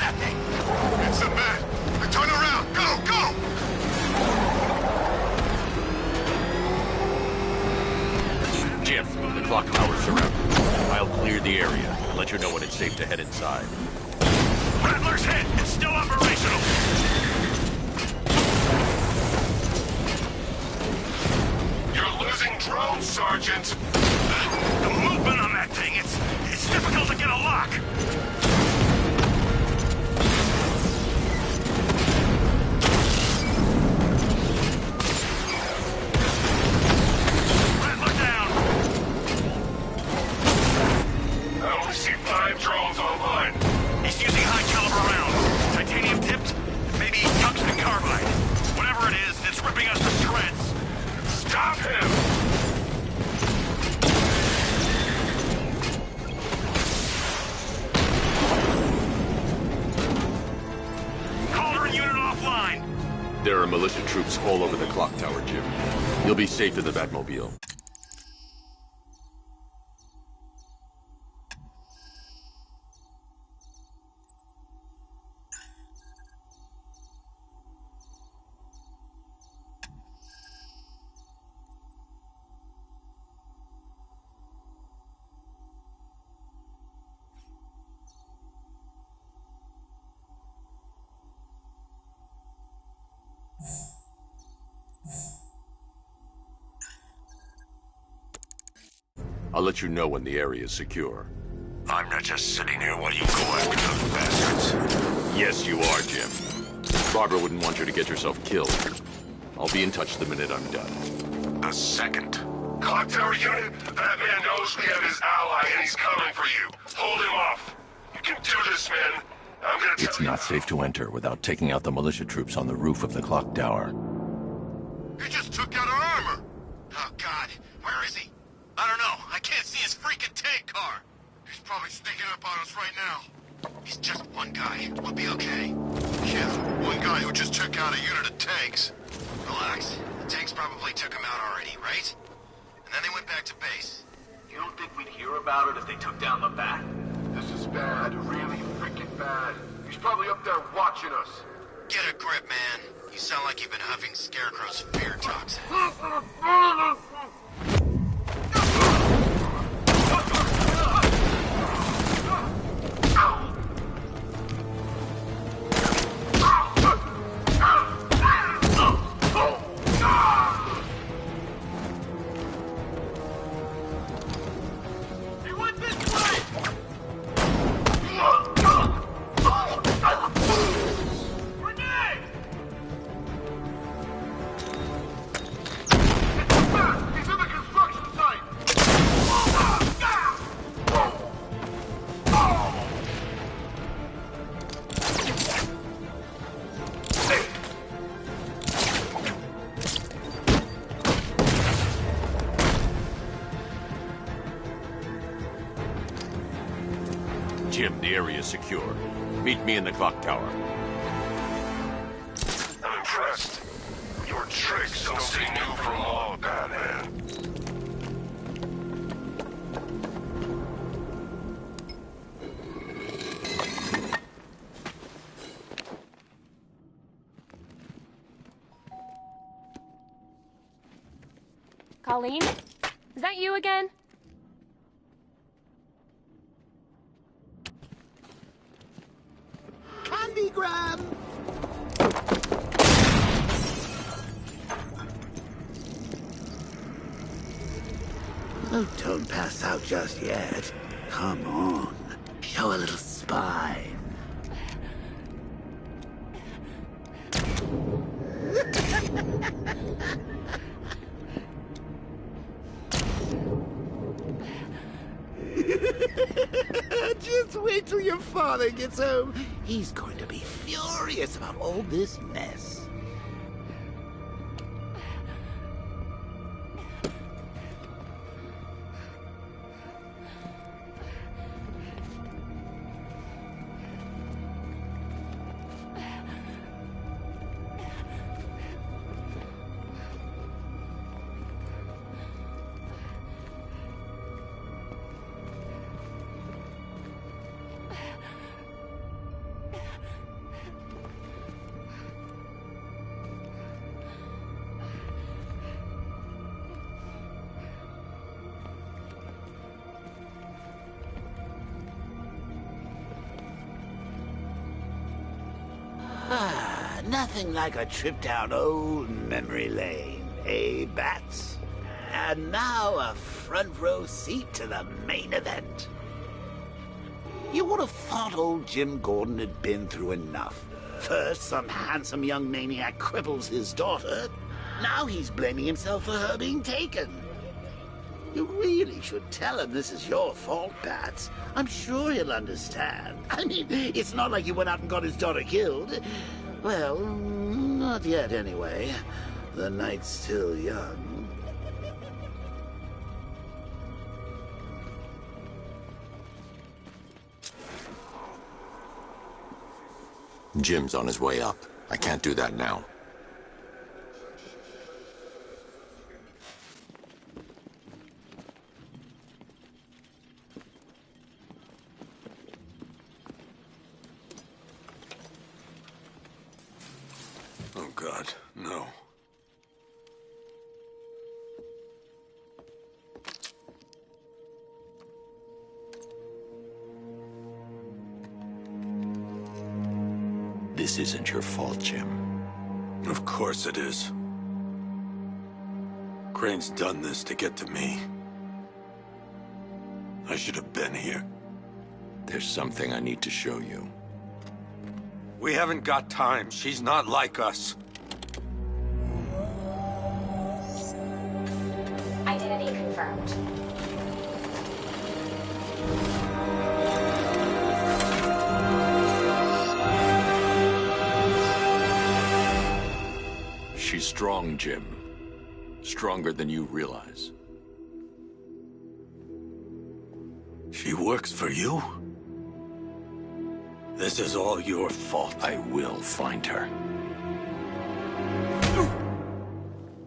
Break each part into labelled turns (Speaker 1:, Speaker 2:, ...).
Speaker 1: that thing?
Speaker 2: It's a man! Turn around! Go! Go!
Speaker 3: Jim, the clock tower's surrounded. I'll clear the area and let you know when it's safe to head inside.
Speaker 1: Rattler's hit! It's still operational!
Speaker 2: You're losing drones, Sergeant!
Speaker 1: The movement on that thing, it's difficult to get a lock! Rattler down!
Speaker 2: I only see 5 drones online.
Speaker 1: He's using high-caliber rounds. Titanium tipped? Maybe tungsten carbide. Whatever it is, it's ripping us to shreds.
Speaker 2: Stop him!
Speaker 1: Calder and unit offline.
Speaker 3: There are militia troops all over the clock tower, Jim. You'll be safe in the Batmobile. I'll let you know when the area is secure.
Speaker 1: I'm not just sitting here while you go after those bastards.
Speaker 3: Yes, you are, Jim. Barbara wouldn't want you to get yourself killed. I'll be in touch the minute I'm done.
Speaker 1: The second.
Speaker 2: Clock Tower unit, that man knows we have his ally and he's coming for you. Hold him off. You can do this, man. I'm gonna tell
Speaker 4: It's
Speaker 2: you
Speaker 4: not safe to enter without taking out the militia troops on the roof of the clock tower.
Speaker 2: He just took out our armor.
Speaker 1: Oh, God. Where is he? I don't know. I can't see his freaking tank car.
Speaker 2: He's probably sneaking up on us right now.
Speaker 1: He's just one guy. We'll be okay.
Speaker 2: Yeah, one guy who just took out a unit of tanks.
Speaker 1: Relax. The tanks probably took him out already, right? And then they went back to base.
Speaker 5: You don't think we'd hear about it if they took down the Bat?
Speaker 2: This is bad, really freaking bad. He's probably up there watching us.
Speaker 1: Get a grip, man. You sound like you've been huffing Scarecrow's fear toxin.
Speaker 3: Jim, the area is secure. Meet me in the clock tower.
Speaker 2: I'm impressed. Your tricks don't seem new from all, Batman.
Speaker 6: Colleen? Is that you again?
Speaker 7: Candy grab! Oh, don't pass out just yet. Come on. Show a little spine. Just wait till your father gets home. He's going to be furious about all this mess. Nothing like a trip down old memory lane, eh, Bats? And now a front row seat to the main event. You would have thought old Jim Gordon had been through enough. First, some handsome young maniac cripples his daughter. Now he's blaming himself for her being taken. You really should tell him this is your fault, Bats. I'm sure he'll understand. I mean, it's not like you went out and got his daughter killed. Well, not yet anyway. The night's still young.
Speaker 4: Jim's on his way up. I can't do that now.
Speaker 2: Oh, God, no.
Speaker 4: This isn't your fault, Jim.
Speaker 2: Of course it is. Crane's done this to get to me. I should have been here.
Speaker 4: There's something I need to show you.
Speaker 2: We haven't got time. She's not like us.
Speaker 6: Identity confirmed.
Speaker 4: She's strong, Jim. Stronger than you realize.
Speaker 2: She works for you? This is all your fault.
Speaker 4: I will find her.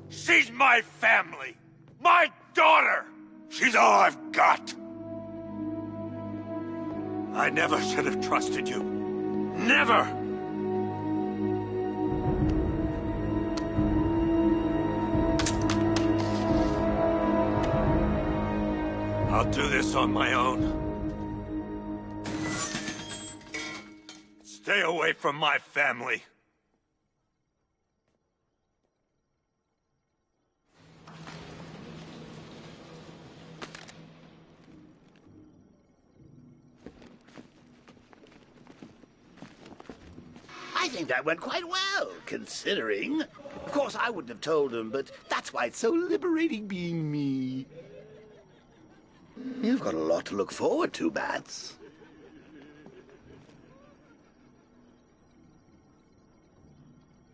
Speaker 2: She's my family! My daughter! She's all I've got! I never should have trusted you. Never! I'll do this on my own. Stay away from my family.
Speaker 7: I think that went quite well, considering. Of course, I wouldn't have told him, but that's why it's so liberating being me. You've got a lot to look forward to, Bats.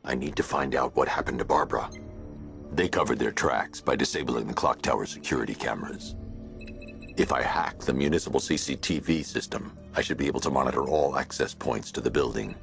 Speaker 4: I need to find out what happened to Barbara. They covered their tracks by disabling the clock tower security cameras. If I hack the municipal CCTV system, I should be able to monitor all access points to the building.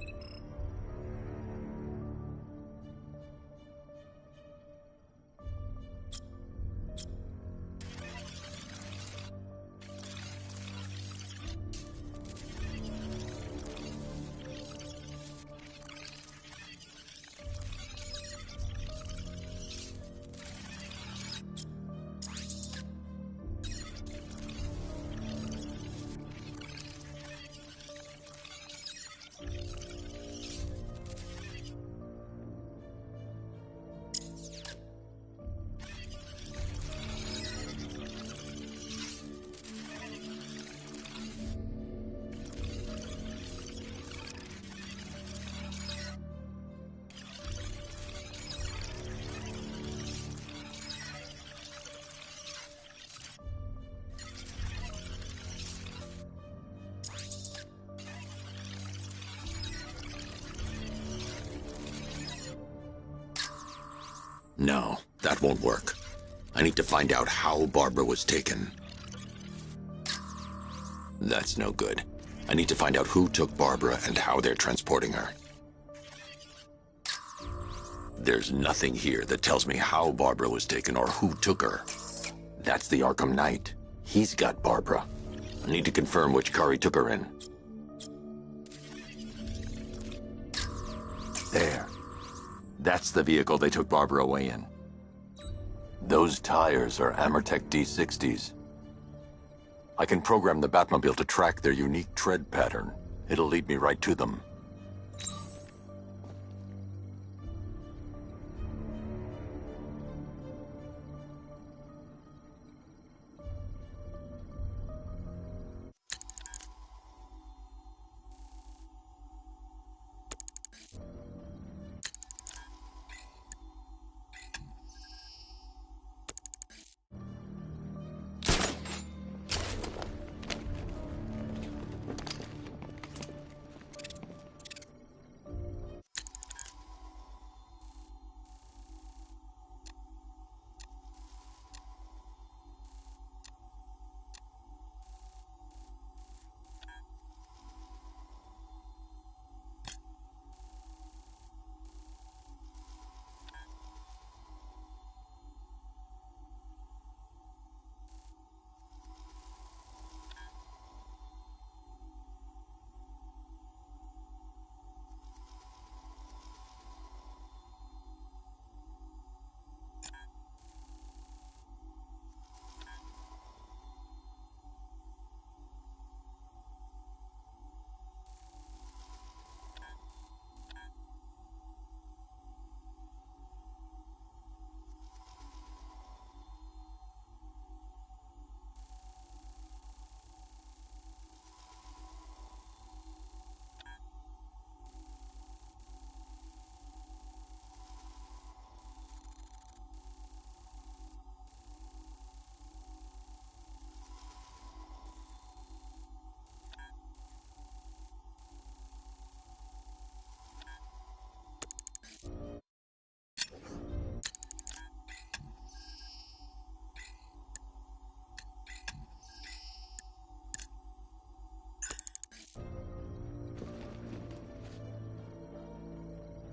Speaker 4: No, that won't work. I need to find out how Barbara was taken. That's no good. I need to find out who took Barbara and how they're transporting her. There's nothing here that tells me how Barbara was taken or who took her. That's the Arkham Knight. He's got Barbara. I need to confirm which car he took her in. There. That's the vehicle they took Barbara away in. Those tires are Amertech D60s. I can program the Batmobile to track their unique tread pattern. It'll lead me right to them.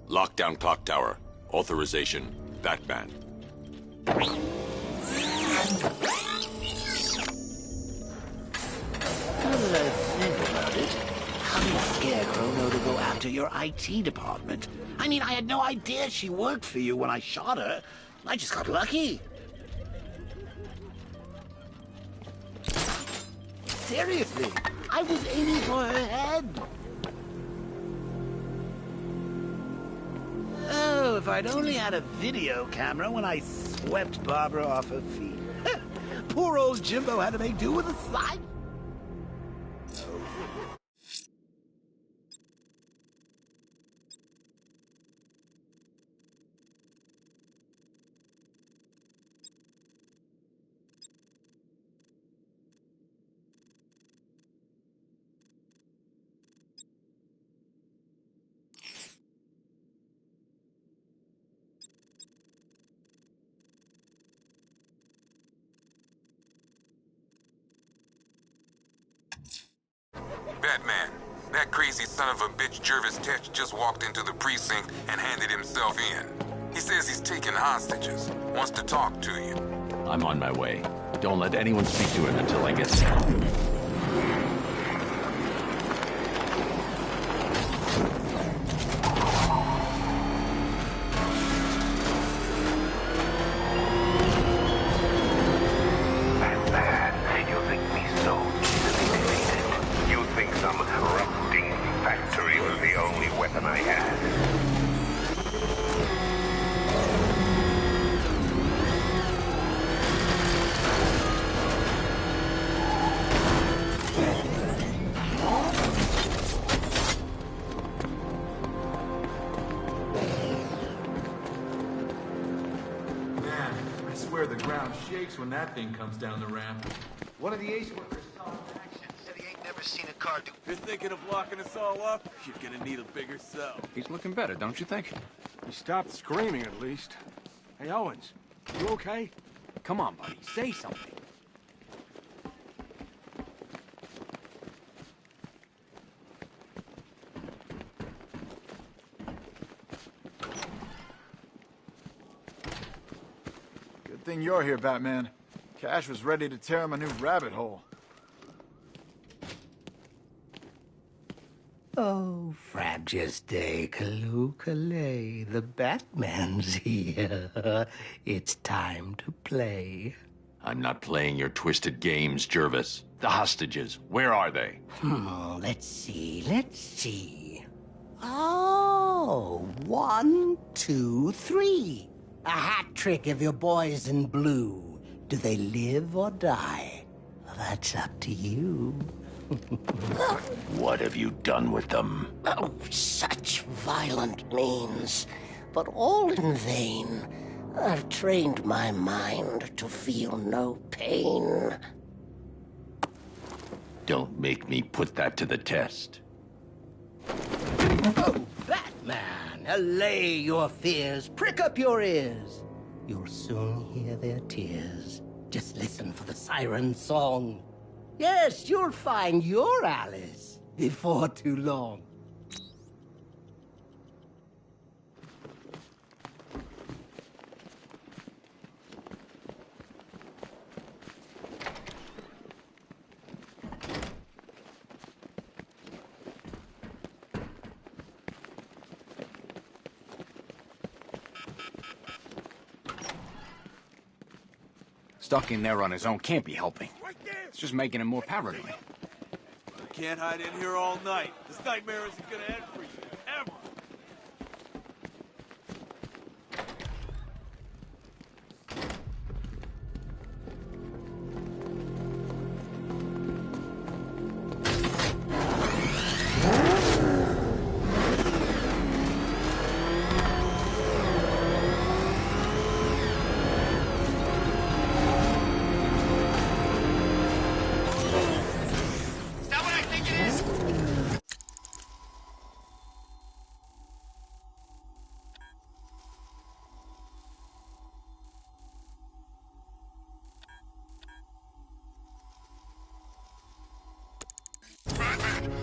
Speaker 4: Lockdown clock tower. Authorization. Batman.
Speaker 7: Now that I think about it, how did Scarecrow know to go after your IT department? I mean, I had no idea she worked for you when I shot her. I just got lucky. Seriously, I was aiming for her head. Oh, if I'd only had a video camera when I swept Barbara off her feet. Poor old Jimbo had to make do with a slide.
Speaker 8: Batman, that crazy son of a bitch Jervis Tetch just walked into the precinct and handed himself in. He says he's taking hostages, wants to talk to you.
Speaker 3: I'm on my way. Don't let anyone speak to him until I get there.
Speaker 9: The ground shakes when that thing comes down the ramp. One of the ace workers saw it in action.
Speaker 7: Said he ain't never seen a car do.
Speaker 9: If you're thinking of locking us all up, you're gonna need a bigger cell.
Speaker 10: He's looking better, don't you think?
Speaker 11: He stopped screaming at least. Hey, Owens, you okay?
Speaker 10: Come on, buddy, say something.
Speaker 11: Good thing you're here, Batman. Cash was ready to tear him a new rabbit hole.
Speaker 7: Oh, frabjous day, Kaloo-Kalay. The Batman's here. It's time to play.
Speaker 3: I'm not playing your twisted games, Jervis. The hostages, where are they?
Speaker 7: Let's see. Oh, 1, 2, 3. A hat trick of your boys in blue. Do they live or die? That's up to you.
Speaker 3: What have you done with them?
Speaker 7: Oh, such violent means, but all in vain. I've trained my mind to feel no pain.
Speaker 3: Don't make me put that to the test.
Speaker 7: Oh, Batman, allay your fears, prick up your ears. You'll soon hear their tears. Just listen for the siren song. Yes, you'll find your Alice before too long.
Speaker 10: Stuck in there on his own can't be helping. It's just making him more paranoid.
Speaker 9: You can't hide in here all night. This nightmare isn't gonna end for you, ever.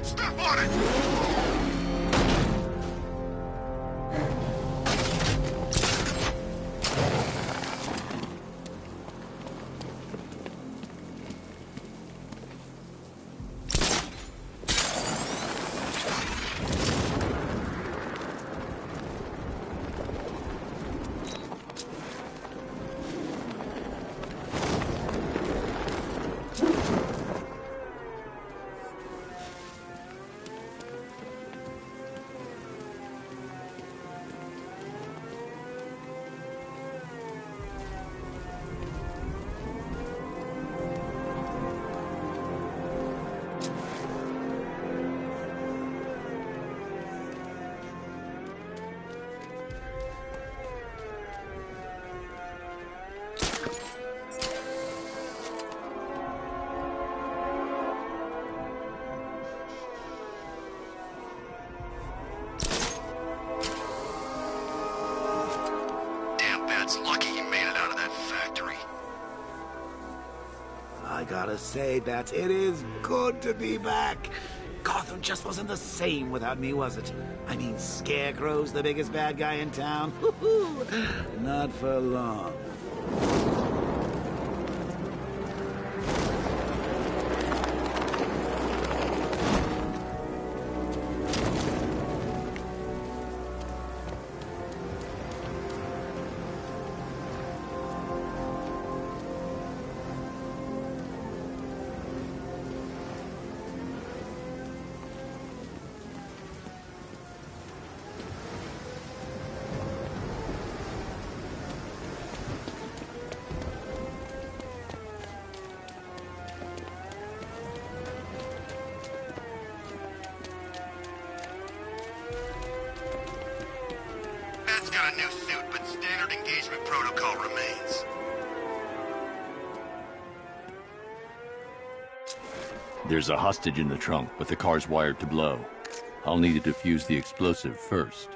Speaker 2: Step on it!
Speaker 1: He's lucky he made it out of that factory.
Speaker 7: I gotta say, Bats, it is good to be back. Gotham just wasn't the same without me, was it? I mean, Scarecrow's the biggest bad guy in town. Not for long.
Speaker 1: Bat's got a new suit, but standard engagement protocol remains.
Speaker 4: There's a hostage in the trunk, but the car's wired to blow. I'll need to defuse the explosive first.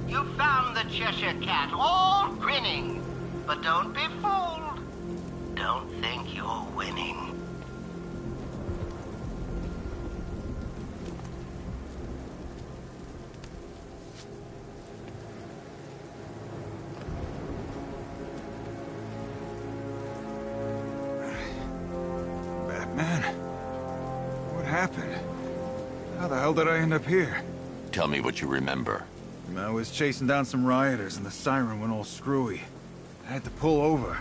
Speaker 12: You found the Cheshire Cat, all grinning. But don't be fooled. Don't think you're winning.
Speaker 11: Batman? What happened? How the hell did I end up here?
Speaker 4: Tell me what you remember.
Speaker 11: I was chasing down some rioters and the siren went all screwy. I had to pull over.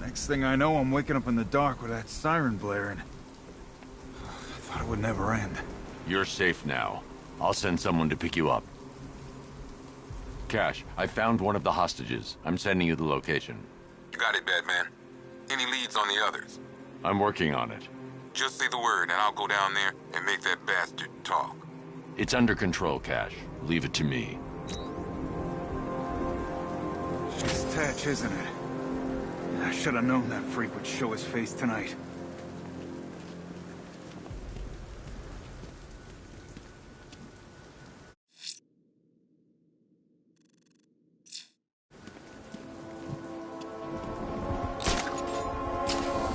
Speaker 11: Next thing I know, I'm waking up in the dark with that siren blaring. I thought it would never end.
Speaker 4: You're safe now. I'll send someone to pick you up. Cash, I found one of the hostages. I'm sending you the location.
Speaker 8: Got it, Batman. Any leads on the others?
Speaker 4: I'm working on it.
Speaker 8: Just say the word and I'll go down there and make that bastard talk.
Speaker 4: It's under control, Cash. Leave it to me.
Speaker 11: It's Tetch, isn't it? I should have known that freak would show his face tonight.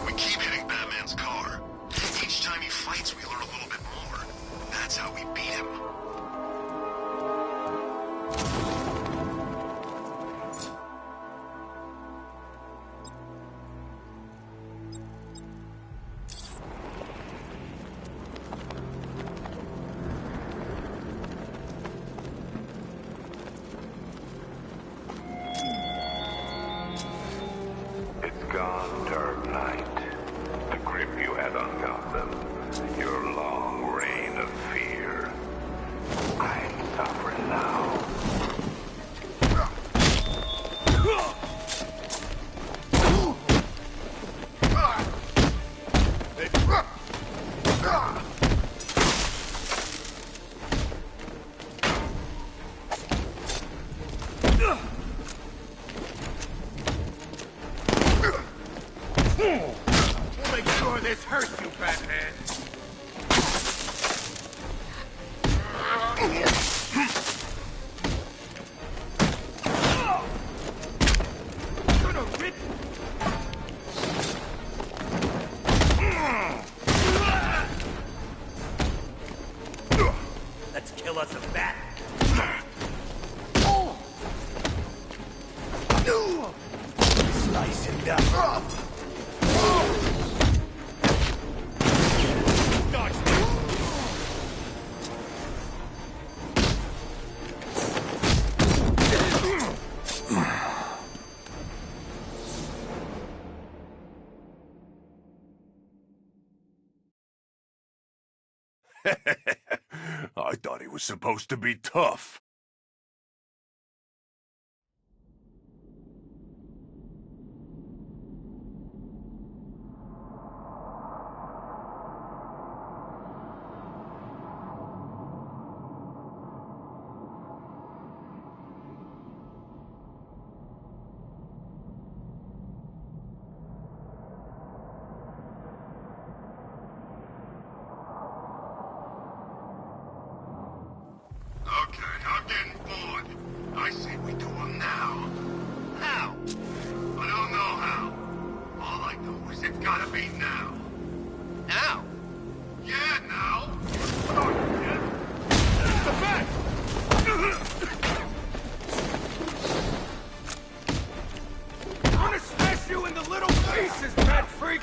Speaker 1: We keep hitting Batman's car. Each time he fights, we learn a little bit more. That's how we beat him.
Speaker 2: It's gone, dark night. The grip you had on Gotham. Your long reign of fear. I'm suffering now.
Speaker 7: We'll make sure this hurts you, Batman.
Speaker 12: Let's kill us a bat.
Speaker 7: Slice him down.
Speaker 13: I thought he was supposed to be tough.
Speaker 2: Okay, I'm getting bored. I say we do them now. How? I don't know how. All I know is it's gotta be now. Now? Yeah, now. Oh, yeah. The bat!
Speaker 10: I'm gonna smash you into little pieces, bat freak!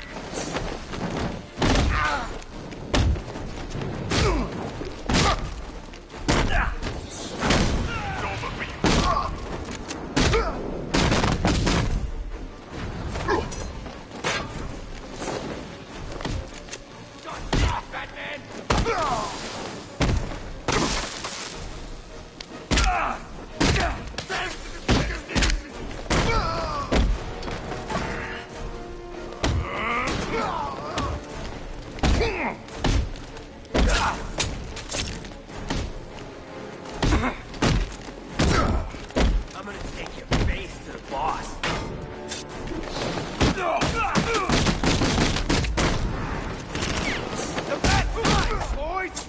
Speaker 7: I'm gonna take your face to the boss.
Speaker 10: The bat flies, boys!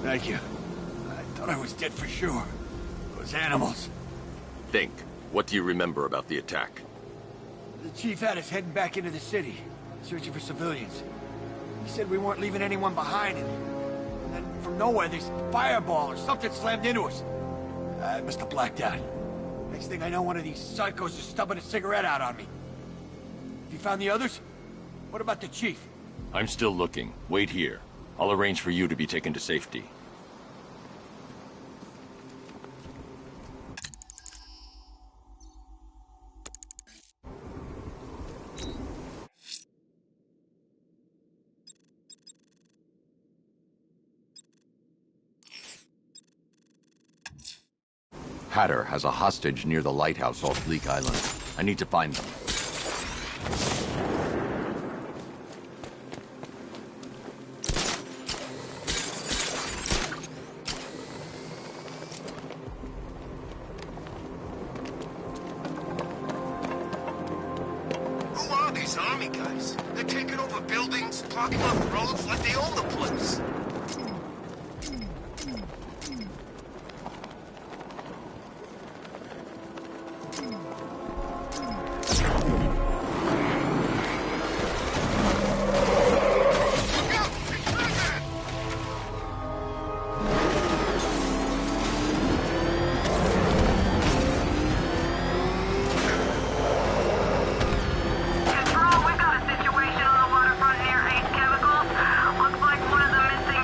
Speaker 9: Thank you. I thought I was dead for sure. Those animals.
Speaker 3: Think. What do you remember about the attack?
Speaker 10: The chief had us heading back into the city, searching for civilians. He said we weren't leaving anyone behind, and then from nowhere, this fireball or something slammed into us. I must have blacked out. Next thing I know, one of these psychos is stubbing a cigarette out on me. Have you found the others? What about the chief?
Speaker 3: I'm still looking. Wait here. I'll arrange for you to be taken to safety. Hatter has a hostage near the lighthouse off Leak Island. I need to find them.
Speaker 2: Who are these army guys? They're taking over buildings, blocking off roads like they own the place.
Speaker 14: Control, we got a situation on the waterfront near 8 Chemicals. Looks like one of the missing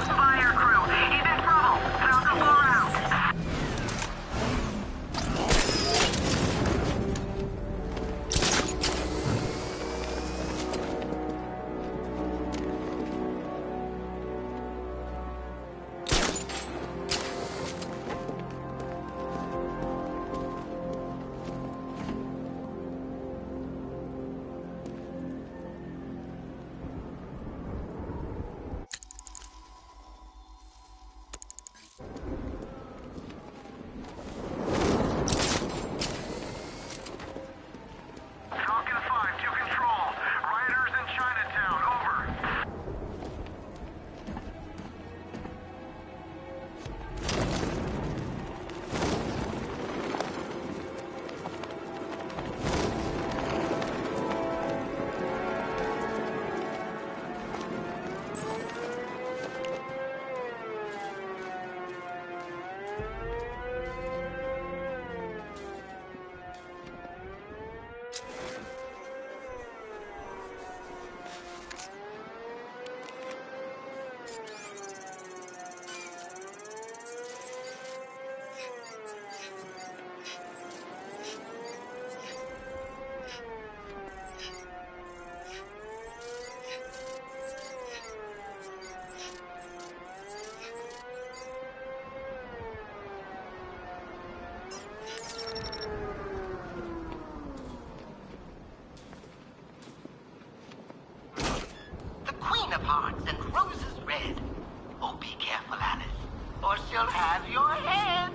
Speaker 12: she'll have your head.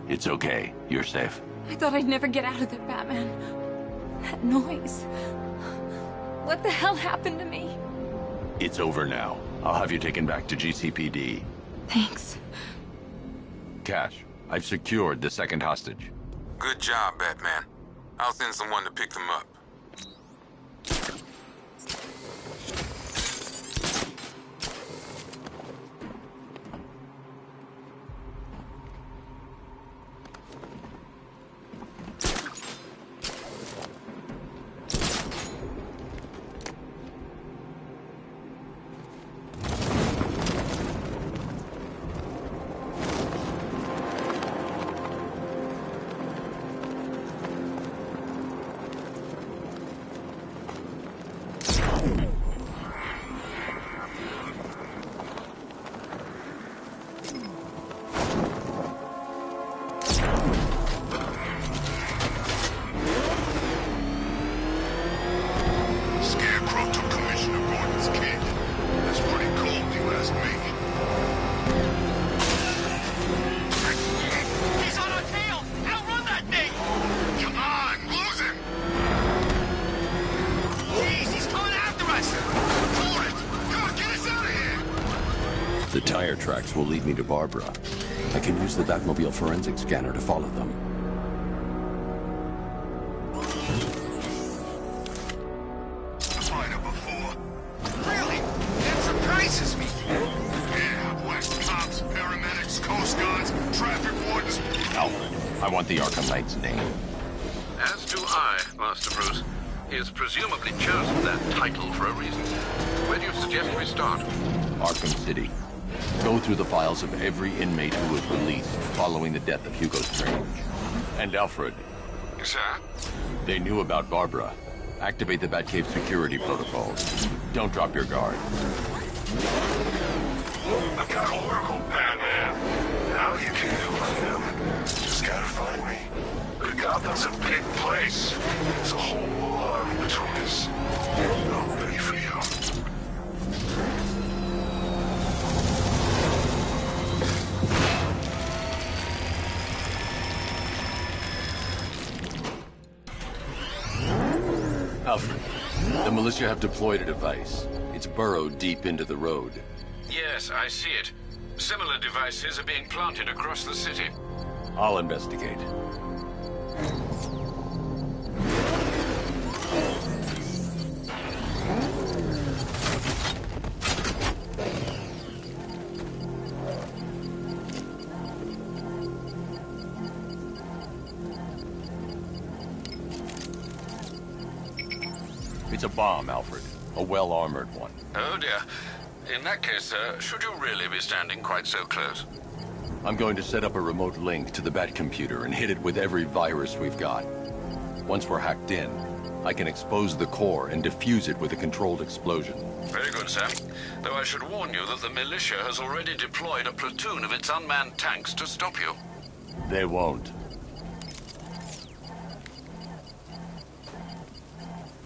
Speaker 4: It's okay. You're safe.
Speaker 14: I thought I'd never get out of there, Batman. That noise. What the hell happened to me?
Speaker 4: It's over now. I'll have you taken back to GCPD.
Speaker 14: Thanks.
Speaker 4: Cash, I've secured the second hostage.
Speaker 8: Good job, Batman. I'll send someone to pick them up.
Speaker 4: The tire tracks will lead me to Barbara. I can use the Batmobile forensic scanner to follow them.
Speaker 2: Find her before. Really? That surprises me. Yeah, West cops, paramedics, coast guards, traffic wardens.
Speaker 4: Alfred, I want the Arkham Knight's name.
Speaker 3: As do I, Master Bruce. He has presumably chosen that title for a reason. Where do you suggest we start?
Speaker 4: Arkham City. Go through the files of every inmate who was released following the death of Hugo Strange. And Alfred.
Speaker 8: Sir?
Speaker 4: They knew about Barbara. Activate the Batcave security protocols. Don't drop your guard.
Speaker 2: I've got Oracle, Batman. Now you can deal with him. Just gotta find me. But Gotham's a big place. There's a whole lot between us. I'm ready for you.
Speaker 4: Alfred, the militia have deployed a device. It's burrowed deep into the road.
Speaker 3: Yes, I see it. Similar devices are being planted across the city.
Speaker 4: I'll investigate. It's a bomb, Alfred. A well-armored one.
Speaker 3: Oh dear. In that case, sir, should you really be standing quite so close?
Speaker 4: I'm going to set up a remote link to the Bat computer and hit it with every virus we've got. Once we're hacked in, I can expose the core and defuse it with a controlled explosion.
Speaker 3: Very good, sir. Though I should warn you that the militia has already deployed a platoon of its unmanned tanks to stop you.
Speaker 4: They won't.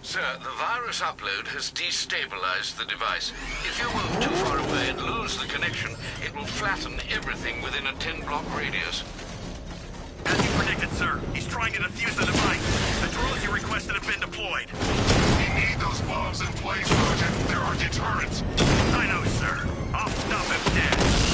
Speaker 3: Sir, the virus upload has destabilized the device. If you move too far away and lose the connection, it will flatten everything within a 10-block radius.
Speaker 1: As you predicted, sir, he's trying to defuse the device. The drones you requested have been deployed.
Speaker 2: We need those bombs in place, Sergeant. There are deterrents.
Speaker 1: I know, sir. I'll stop him dead.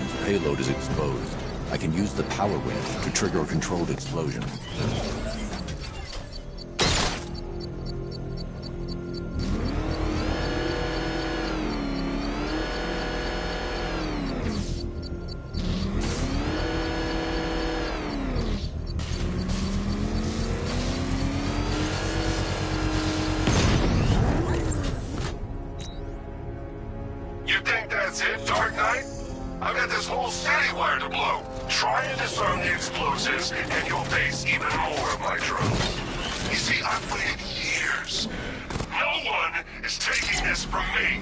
Speaker 4: bomb's payload is exposed. I can use the power winch to trigger a controlled explosion.
Speaker 2: You think that's it, Dark Knight? I've got this whole city wired to blow. Try and disarm the explosives, and you'll face even more of my drones. You see, I've waited years. No one is taking this from me.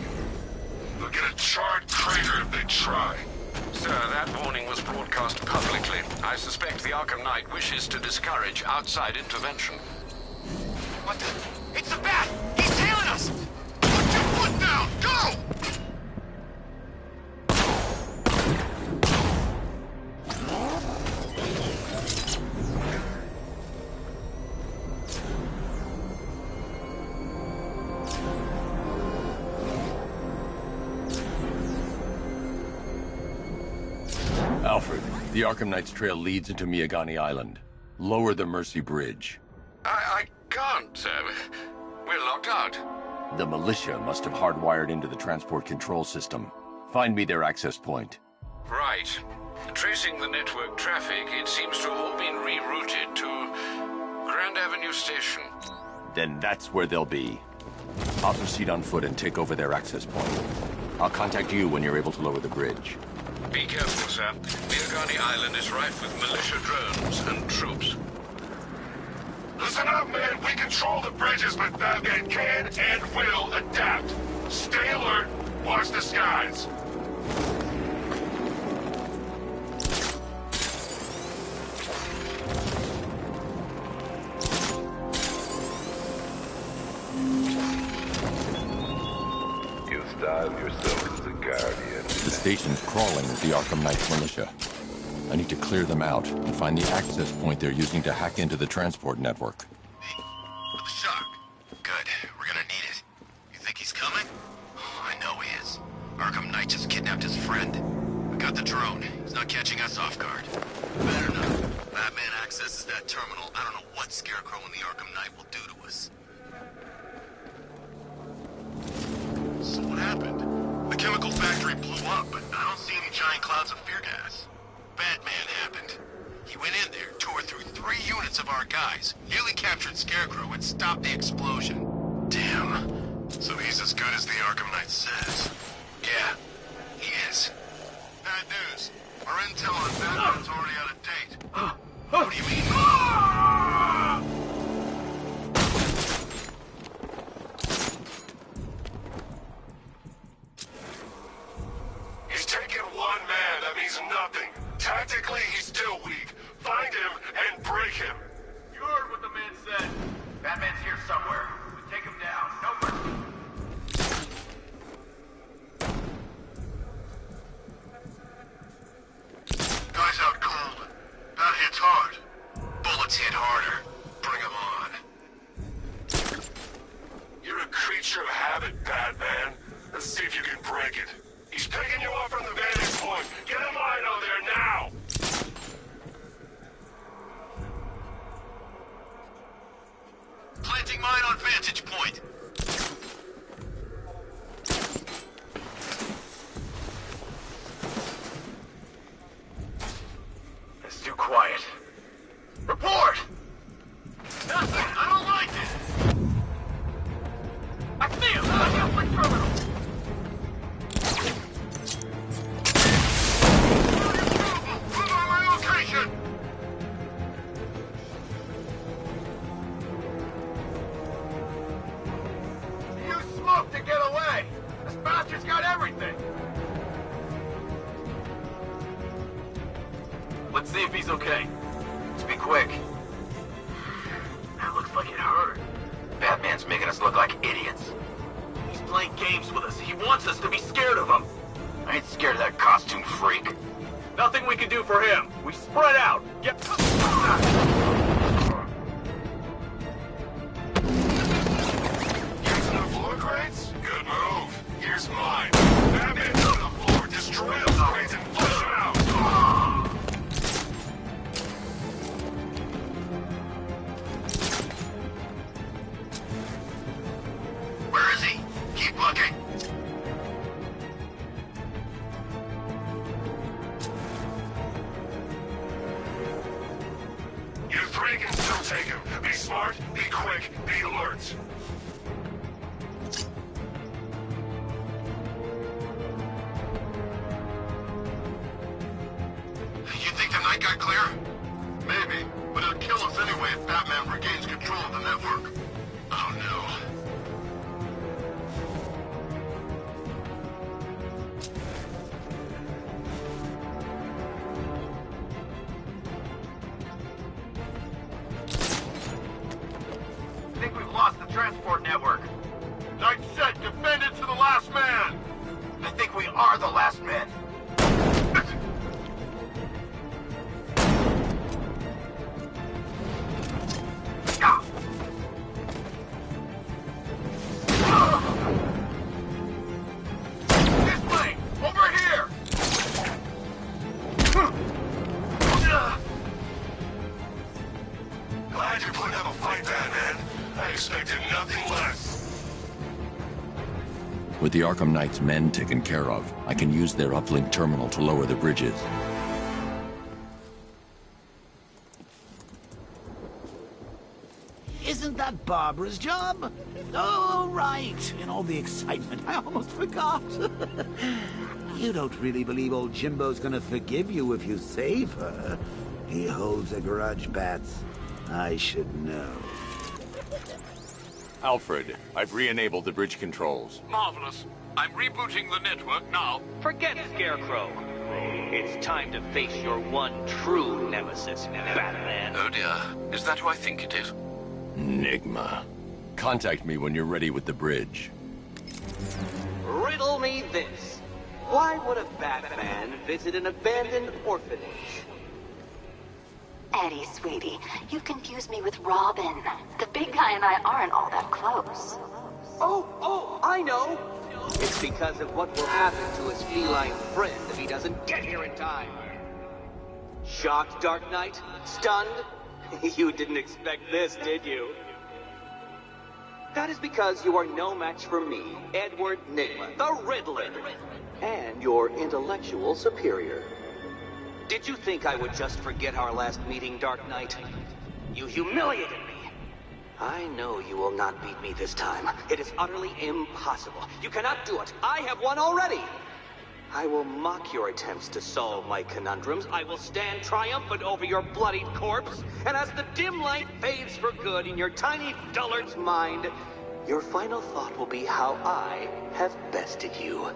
Speaker 2: They'll get a charred crater if they try.
Speaker 3: Sir, that warning was broadcast publicly. I suspect the Arkham Knight wishes to discourage outside intervention.
Speaker 2: What the? It's the Bat! He's tailing us! Put your foot down! Go!
Speaker 4: Alfred, the Arkham Knight's trail leads into Miyagani Island. Lower the Mercy Bridge.
Speaker 3: I can't, sir. We're locked out.
Speaker 4: The militia must have hardwired into the transport control system. Find me their access point.
Speaker 3: Right. Tracing the network traffic, it seems to have all been rerouted to Grand Avenue Station.
Speaker 4: Then that's where they'll be. I'll proceed on foot and take over their access point. I'll contact you when you're able to lower the bridge.
Speaker 3: Be careful, sir. Miyagani Island is rife with militia drones and troops.
Speaker 2: Listen up, man. We control the bridges, but Batman can and will adapt. Stay alert. Watch the skies.
Speaker 15: You style yourself as a guardian.
Speaker 4: The station's crawling with the Arkham Knight's militia. I need to clear them out and find the access point they're using to hack into the transport network.
Speaker 2: For the shark. Good. We're gonna need it. You think he's coming? Oh, I know he is. Arkham Knight just kidnapped his friend. We got the drone. He's not catching us off guard. Better not. Batman accesses that terminal. I don't know what Scarecrow and the Arkham Knight will do to us. So what happened? The chemical factory blew up, but I don't see any giant clouds of fear gas. Batman happened. He went in there, tore through 3 units of our guys, nearly captured Scarecrow, and stopped the explosion. Damn. So he's as good as the Arkham Knight says. Yeah, he is. Bad news. Our intel on Batman's already out of date. What do you mean? He's taken one man. That means nothing. Tactically, he's still weak. Find him and break him.
Speaker 5: You heard what the man said. Batman's here somewhere. We take him down. No mercy.
Speaker 2: Guy's out cold. Bat hits hard. Bullets hit harder. Bring him on. You're a creature of habit, Batman. Let's see if you can break it. He's picking you up from the vantage point. Get a line on there now! Planting mine on vantage point.
Speaker 5: It's too quiet. Report! Nothing! I don't like it! I see him! On the uplink terminal!
Speaker 2: Move on my location!
Speaker 5: Use smoke to get away! This bastard's got everything! Let's see if he's okay. Let's be quick. That looks like it hurt. Batman's making us look like idiots. He's playing games with us. He wants us to be scared of him. I ain't scared of that costume freak. Nothing we can do for him. We spread out. Get...
Speaker 2: Using the floor crates? Good move. Here's mine. Batman on the floor. Destroy those crates and flush them Greg. Be alert. You think the night got clear? Maybe, but it'll kill us anyway if Batman regains control of the network. Oh no.
Speaker 5: I think we've lost the transport network.
Speaker 2: Night set, defend it to the last man!
Speaker 5: I think we are the last men.
Speaker 2: This way! Over here! Glad you're putting up a fight, Batman. I expected nothing less.
Speaker 4: With the Arkham Knight's men taken care of, I can use their uplink terminal to lower the bridges.
Speaker 7: Isn't that Barbara's job? Oh, right. In all the excitement, I almost forgot. You don't really believe old Jimbo's gonna forgive you if you save her. He holds a grudge, Bats. I should know.
Speaker 4: Alfred, I've re-enabled the bridge controls.
Speaker 3: Marvelous. I'm rebooting the network now.
Speaker 16: Forget Scarecrow. It's time to face your one true nemesis, Batman.
Speaker 3: Oh dear. Is that who I think it is?
Speaker 4: Enigma. Contact me when you're ready with the bridge.
Speaker 16: Riddle me this. Why would a Batman visit an abandoned orphanage?
Speaker 6: Eddie, sweetie, you've confused me with Robin. The big guy and I aren't all that close.
Speaker 16: Oh, I know. It's because of what will happen to his feline friend if he doesn't get here in time. Shocked, Dark Knight? Stunned? You didn't expect this, did you? That is because you are no match for me, Edward Nygma, the Riddler, and your intellectual superior. Did you think I would just forget our last meeting, Dark Knight? You humiliated me. I know you will not beat me this time. It is utterly impossible. You cannot do it. I have won already. I will mock your attempts to solve my conundrums. I will stand triumphant over your bloodied corpse. And as the dim light fades for good in your tiny dullard's mind, your final thought will be how I have bested you.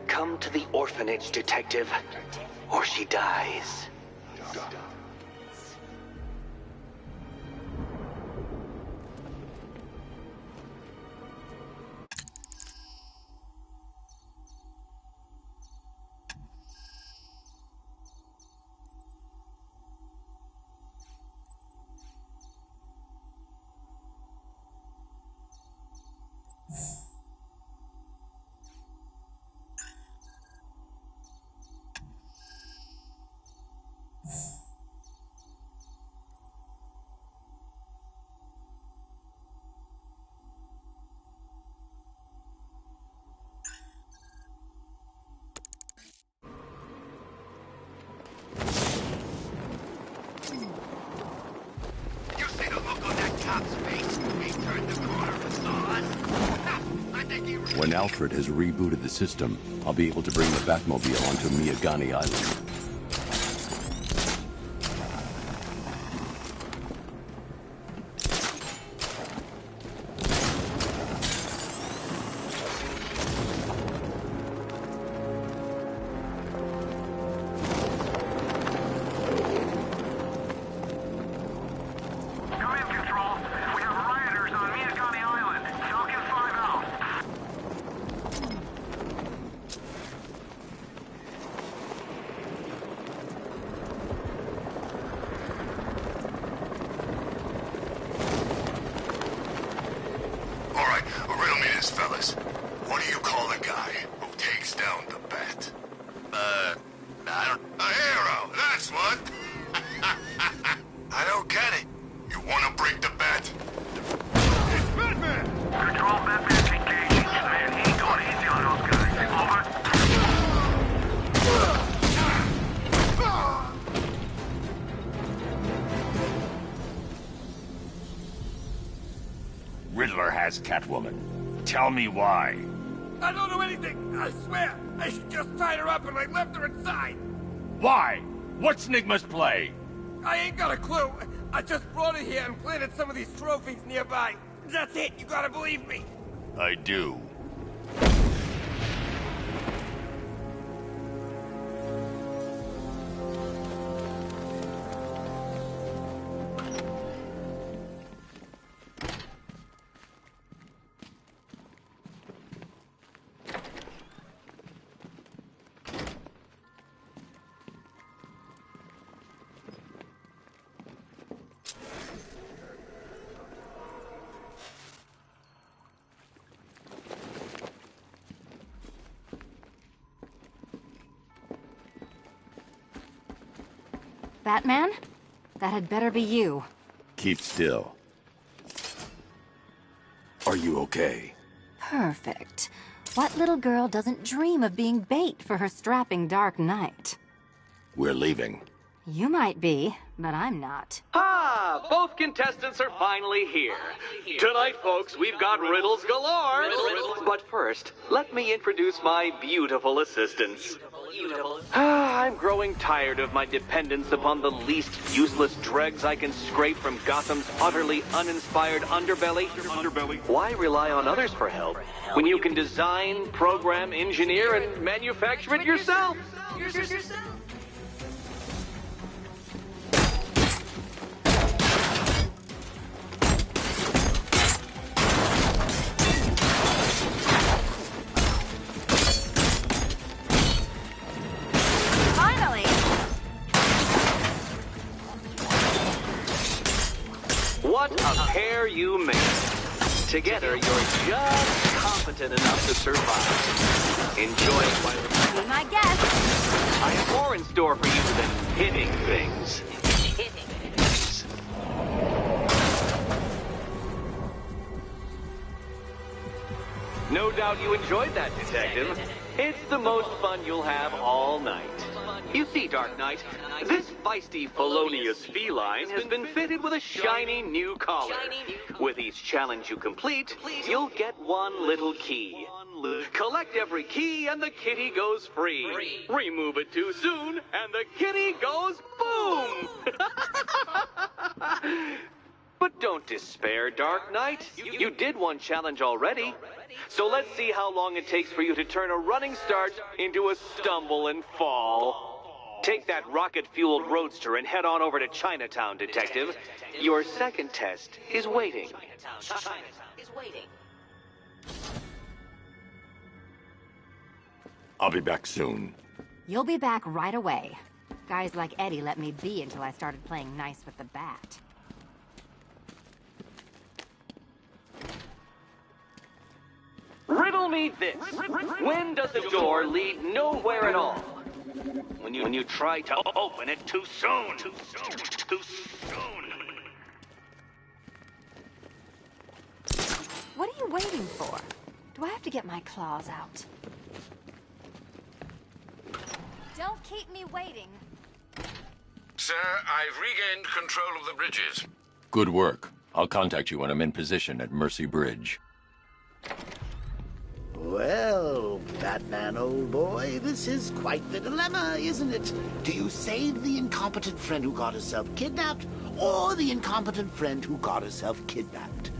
Speaker 16: Come to the orphanage, detective, or she dies.
Speaker 4: When Alfred has rebooted the system, I'll be able to bring the Batmobile onto Miyagani Island.
Speaker 2: fellas. What do you call the guy who takes down the bat? I don't... A hero, that's what! I don't get it. You want to break the bat? It's Batman!
Speaker 1: Control, Batman's engaging. Man, he ain't going easy on those guys. Over.
Speaker 13: Riddler has Catwoman. Tell me why.
Speaker 10: I don't know anything, I swear. I just tied her up and I left her inside.
Speaker 13: Why? What's Nigma's play?
Speaker 10: I ain't got a clue. I just brought her here and planted some of these trophies nearby. That's it, you gotta believe me.
Speaker 13: I do.
Speaker 17: Batman? That had better be you.
Speaker 4: Keep still. Are you okay?
Speaker 17: Perfect. What little girl doesn't dream of being bait for her strapping Dark Knight?
Speaker 4: We're leaving.
Speaker 17: You might be, but I'm not.
Speaker 16: Ah, both contestants are finally here. Tonight, folks, we've got riddles galore. But first, let me introduce my beautiful assistants. I'm growing tired of my dependence upon the least useless dregs I can scrape from Gotham's utterly uninspired underbelly. Why rely on others for help when you can design, program, engineer, and manufacture it yourself? What a pair you make. Together, you're just competent enough to survive. Enjoy it while...
Speaker 17: Be my guest.
Speaker 16: I have more in store for you than hitting things. No doubt you enjoyed that, Detective. It's the most fun you'll have all night. You see, Dark Knight, this feisty, felonious feline has been fitted with a shiny new collar. With each challenge you complete, you'll get one little key. Collect every key and the kitty goes free. Remove it too soon and the kitty goes boom! But don't despair, Dark Knight. You did one challenge already. So let's see how long it takes for you to turn a running start into a stumble and fall. Take that rocket-fueled roadster and head on over to Chinatown, Detective. Your second test is waiting.
Speaker 4: I'll be back soon.
Speaker 17: You'll be back right away. Guys like Eddie let me be until I started playing nice with the bat.
Speaker 16: Riddle me this. When does a door lead nowhere at all? When you try to open it too soon. Too soon.
Speaker 17: What are you waiting for? Do I have to get my claws out? Don't keep me waiting.
Speaker 3: Sir, I've regained control of the bridges.
Speaker 4: Good work. I'll contact you when I'm in position at Mercy Bridge.
Speaker 7: Well, Batman, old boy, this is quite the dilemma, isn't it? Do you save the incompetent friend who got herself kidnapped, or the incompetent friend who got herself kidnapped?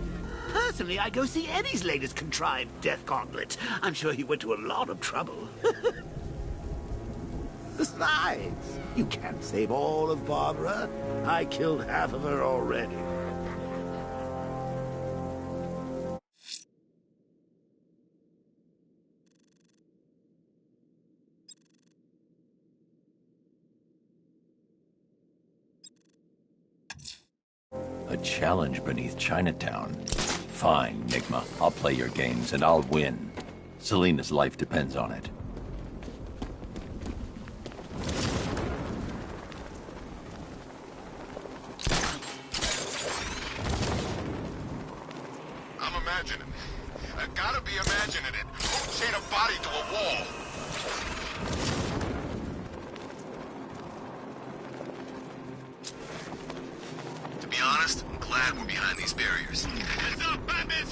Speaker 7: Personally, I go see Eddie's latest contrived death gauntlet. I'm sure he went to a lot of trouble. Besides, you can't save all of Barbara. I killed half of her already.
Speaker 4: A challenge beneath Chinatown. Fine, Nigma. I'll play your games and I'll win. Selina's life depends on it.
Speaker 2: I'm imagining. I gotta be imagining it. Who chain a body to a wall? To be honest, I'm glad we're behind these barriers. Heads up, Batman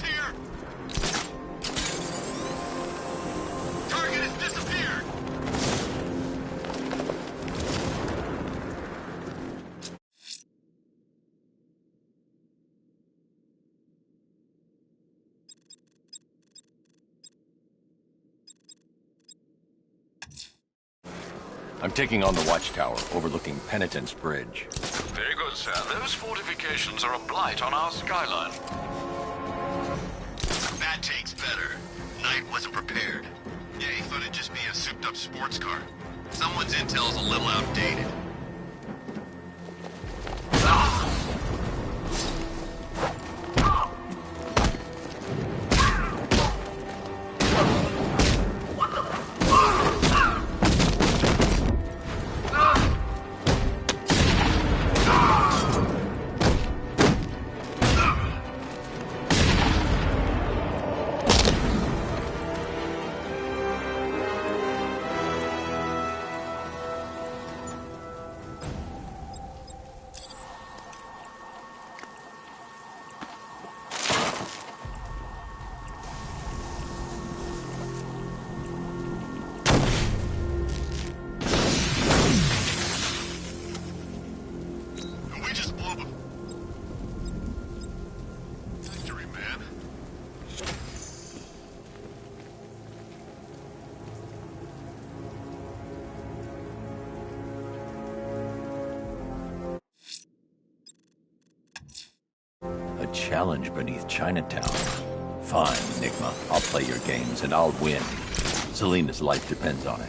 Speaker 18: I'm taking on the watchtower overlooking Penitence Bridge.
Speaker 3: Very good, sir. Those fortifications are a blight on our skyline.
Speaker 2: That take's better. Knight wasn't prepared. Yeah, he thought it'd just be a souped-up sports car. Someone's intel's a little outdated.
Speaker 4: Challenge beneath Chinatown. Fine, Enigma. I'll play your games and I'll win. Selena's life depends on it.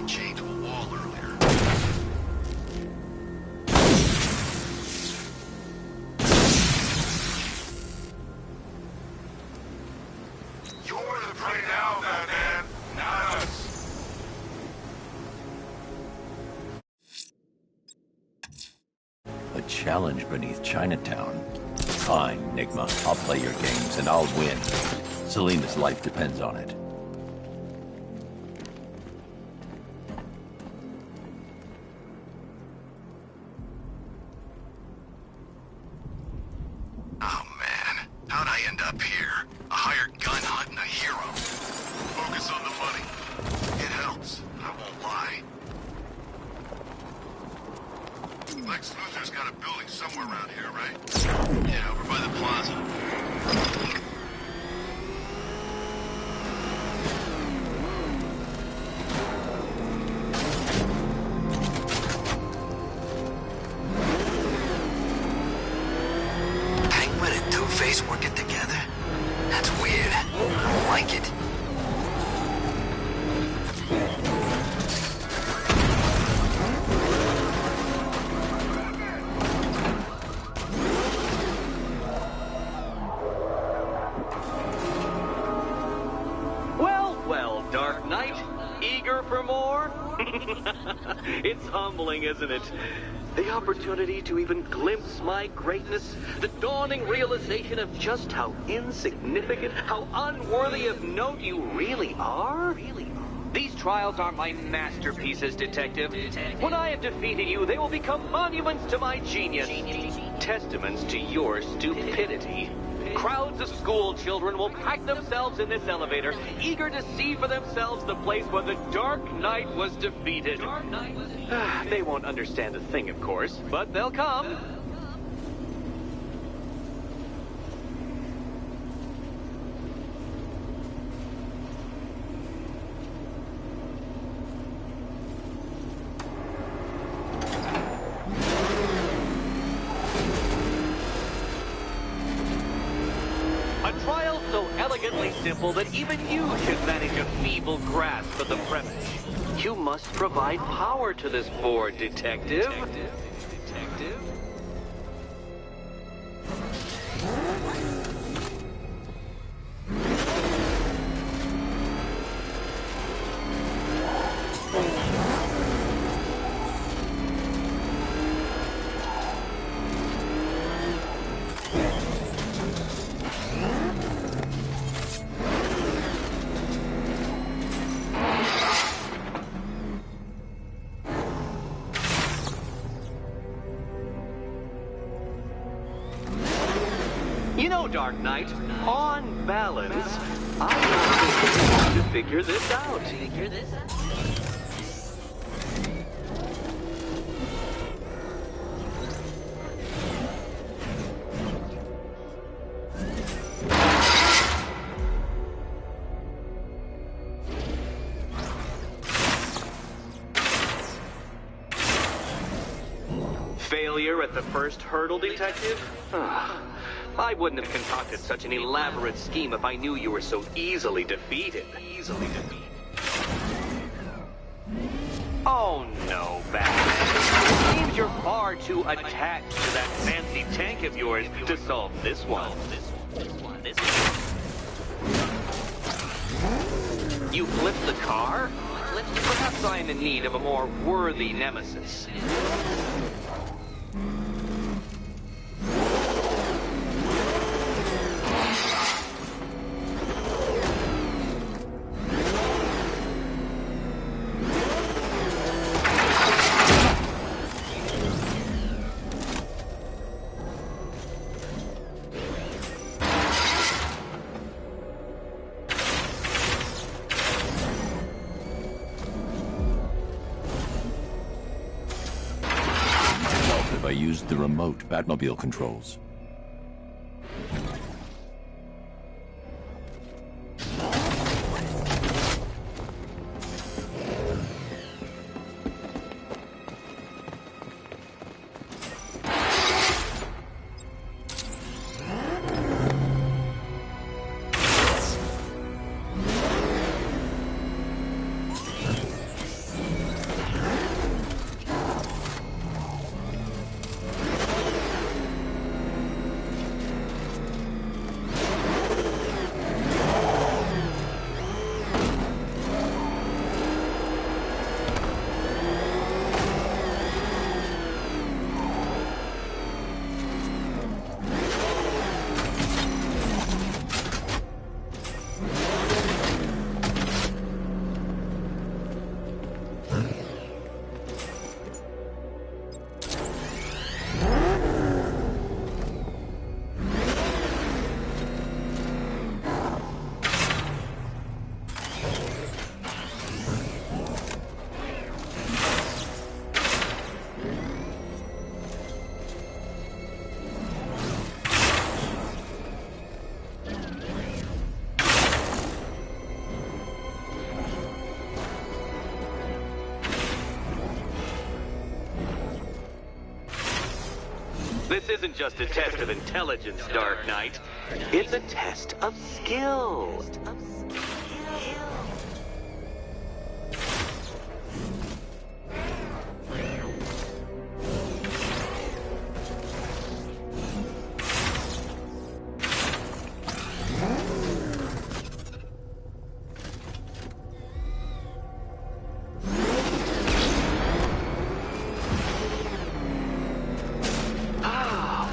Speaker 2: Chained to a wall earlier.
Speaker 1: You're the prey now, Batman, not us.
Speaker 4: A challenge beneath Chinatown. Fine, Enigma. I'll play your games and I'll win. Selena's life depends on it.
Speaker 5: Working together? That's weird. I don't like it.
Speaker 16: Well, Dark Knight, eager for more? It's humbling, isn't it? The opportunity to even glimpse my greatness, the dawning realization of just how insignificant, how unworthy of note you really are. These trials are my masterpieces, Detective. When I have defeated you, they will become monuments to my genius. Testaments to your stupidity. Crowds of school children will pack themselves in this elevator, eager to see for themselves the place where the Dark Knight was defeated. They won't understand a thing, of course, but they'll come. Simple that even you should manage a feeble grasp of the premise. You must provide power to this board, Detective. Dark Knight, on balance, I want to figure this out. Failure at the first hurdle, Detective? I wouldn't have concocted such an elaborate scheme if I knew you were so easily defeated. Oh no, Batman. It seems you're far too attached to that fancy tank of yours to solve this one. You flipped the car? Perhaps I'm in need of a more worthy nemesis.
Speaker 4: Used the remote Batmobile controls. This isn't just a test of intelligence, Dark Knight. It's a test of skill.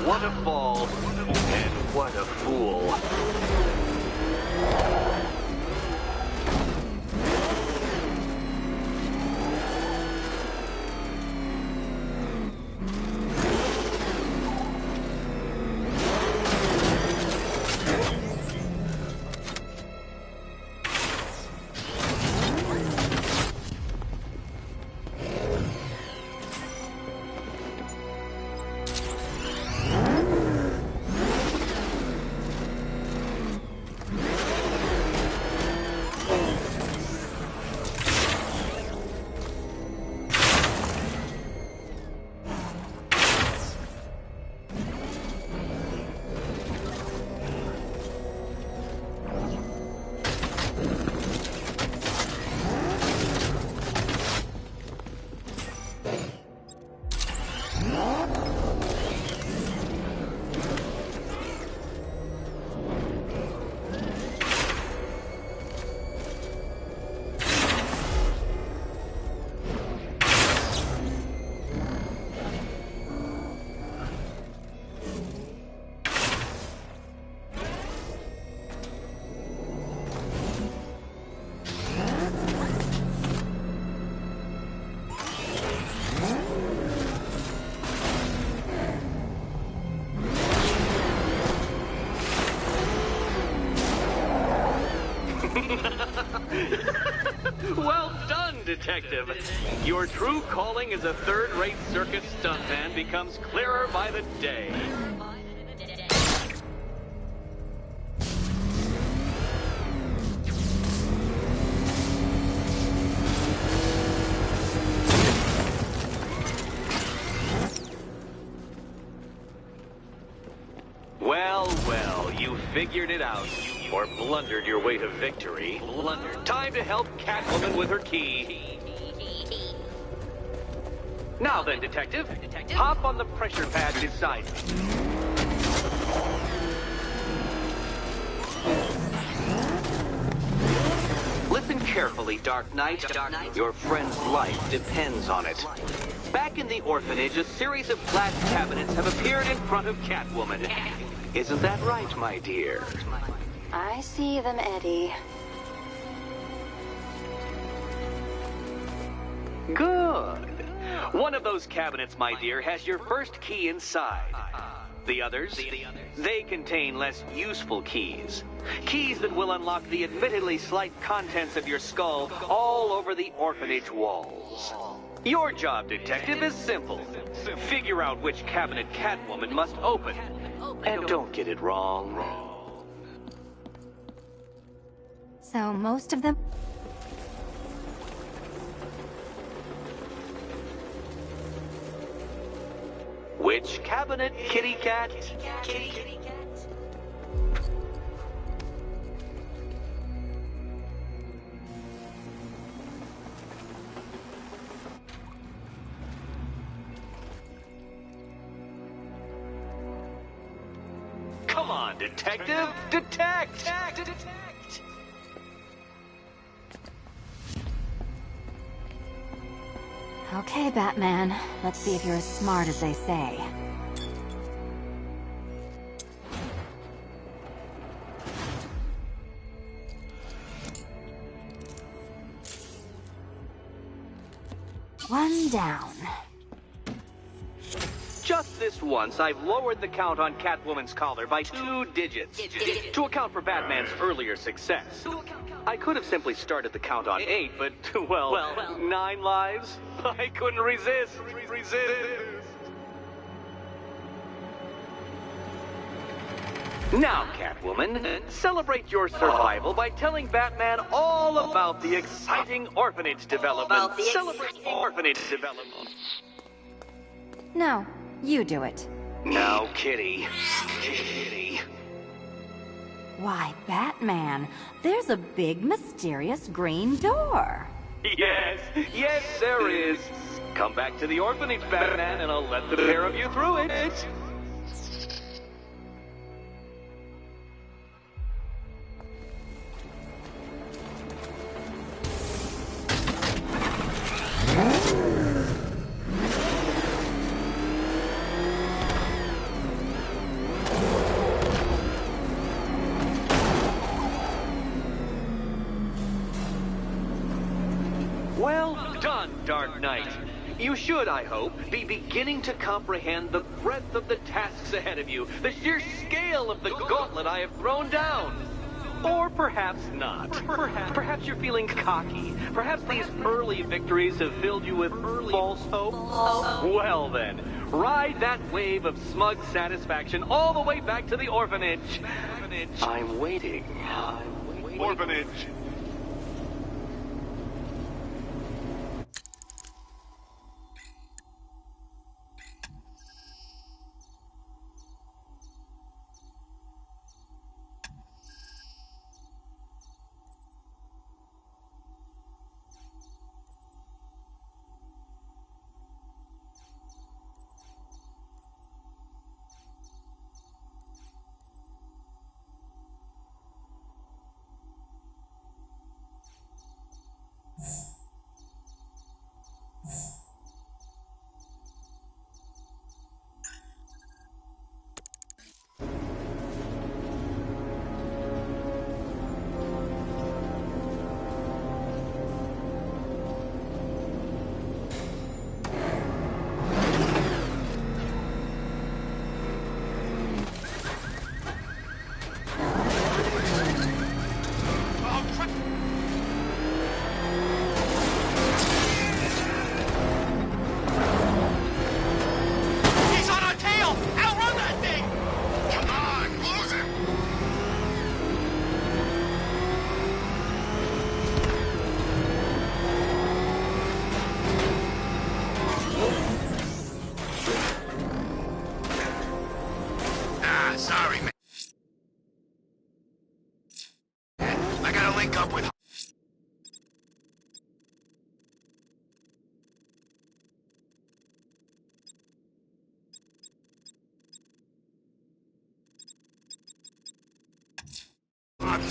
Speaker 4: What a fall, and what a fool.
Speaker 16: Well done, Detective. Your true calling as a third-rate circus stuntman becomes clearer by the day. Well, you figured it out. Or blundered your way to victory. Blundered. Time to help Catwoman with her key. Now then, Detective, hop on the pressure pad beside me. Listen carefully, Dark Knight. Your friend's life depends on it. Back in the orphanage, a series of glass cabinets have appeared in front of Catwoman. Isn't that right, my dear?
Speaker 6: I see them, Eddie.
Speaker 16: Good. One of those cabinets, my dear, has your first key inside. The others, they contain less useful keys. Keys that will unlock the admittedly slight contents of your skull all over the orphanage walls. Your job, Detective, is simple. Figure out which cabinet Catwoman must open. And don't get it wrong.
Speaker 17: So most of them...
Speaker 16: Which cabinet, kitty cat?
Speaker 6: Kitty cat.
Speaker 16: Come on, Detective! Detect!
Speaker 17: Okay, Batman. Let's see if you're as smart as they say. One down.
Speaker 16: Just this once, I've lowered the count on Catwoman's collar by 2 digits to account for Batman's earlier success. I could have simply started the count on 8, but, well, 9 lives? I couldn't resist. Now, Catwoman, celebrate your survival by telling Batman all about the exciting orphanage development. Celebrate orphanage development.
Speaker 17: No, you do it.
Speaker 16: Now, Kitty.
Speaker 17: Why, Batman, there's a big mysterious green door.
Speaker 16: Yes, there is. Come back to the orphanage, Batman, and I'll let the pair of you through it. Well done, Dark Knight. You should, I hope, be beginning to comprehend the breadth of the tasks ahead of you, the sheer scale of the gauntlet I have thrown down. Or perhaps not. Perhaps you're feeling cocky. Perhaps these early victories have filled you with false hope. Well then, ride that wave of smug satisfaction all the way back to the orphanage. I'm waiting. Orphanage.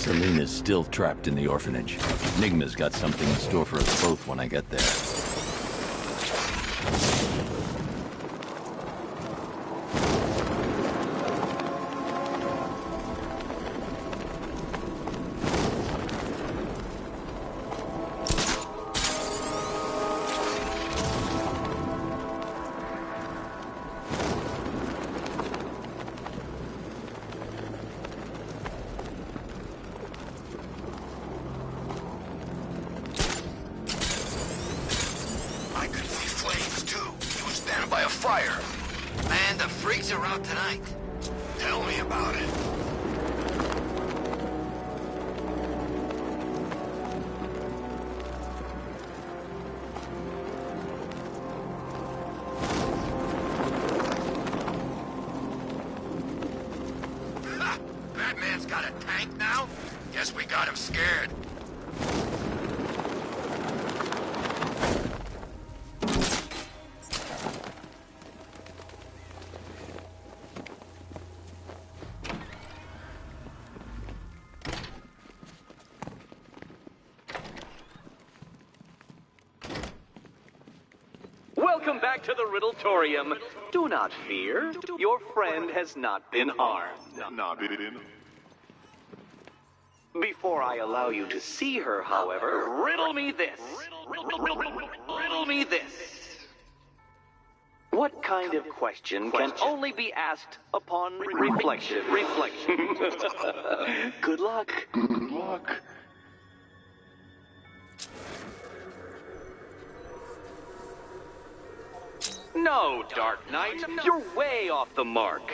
Speaker 4: Selena's still trapped in the orphanage. Nigma's got something in store for us both when I get there.
Speaker 2: Batman's got a tank now? Guess we got him scared.
Speaker 16: Welcome back to the Riddletorium. Do not fear. Your friend has not been harmed. Before I allow you to see her, however, riddle me this. Riddle me this. What kind of question can only be asked upon reflection? Good luck. Good luck. No, Dark Knight. You're way off the mark.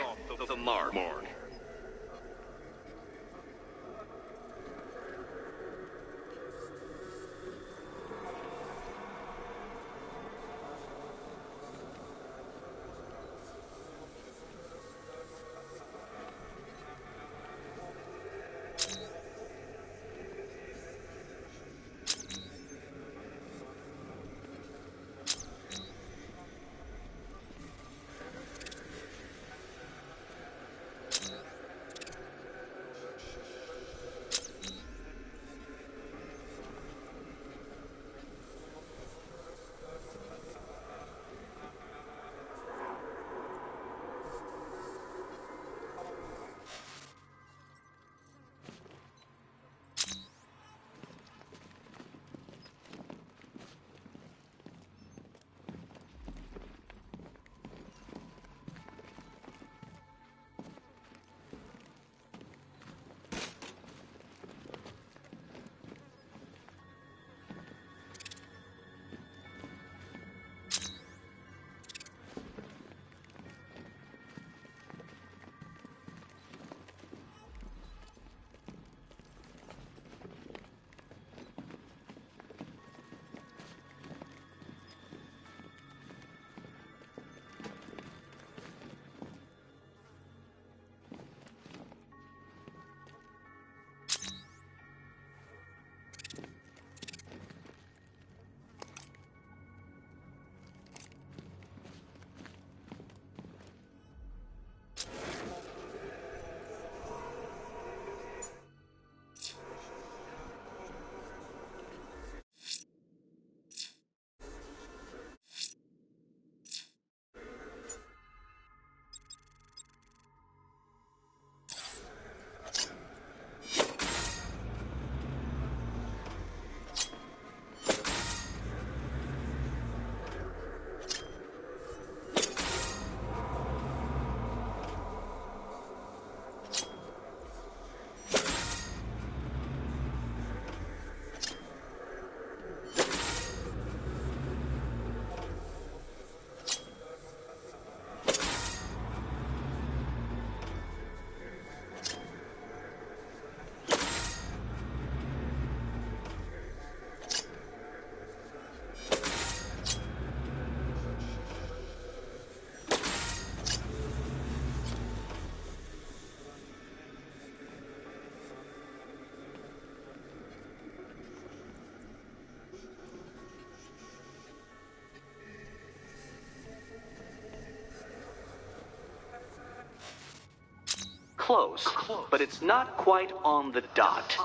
Speaker 16: close, but it's not quite on the dot.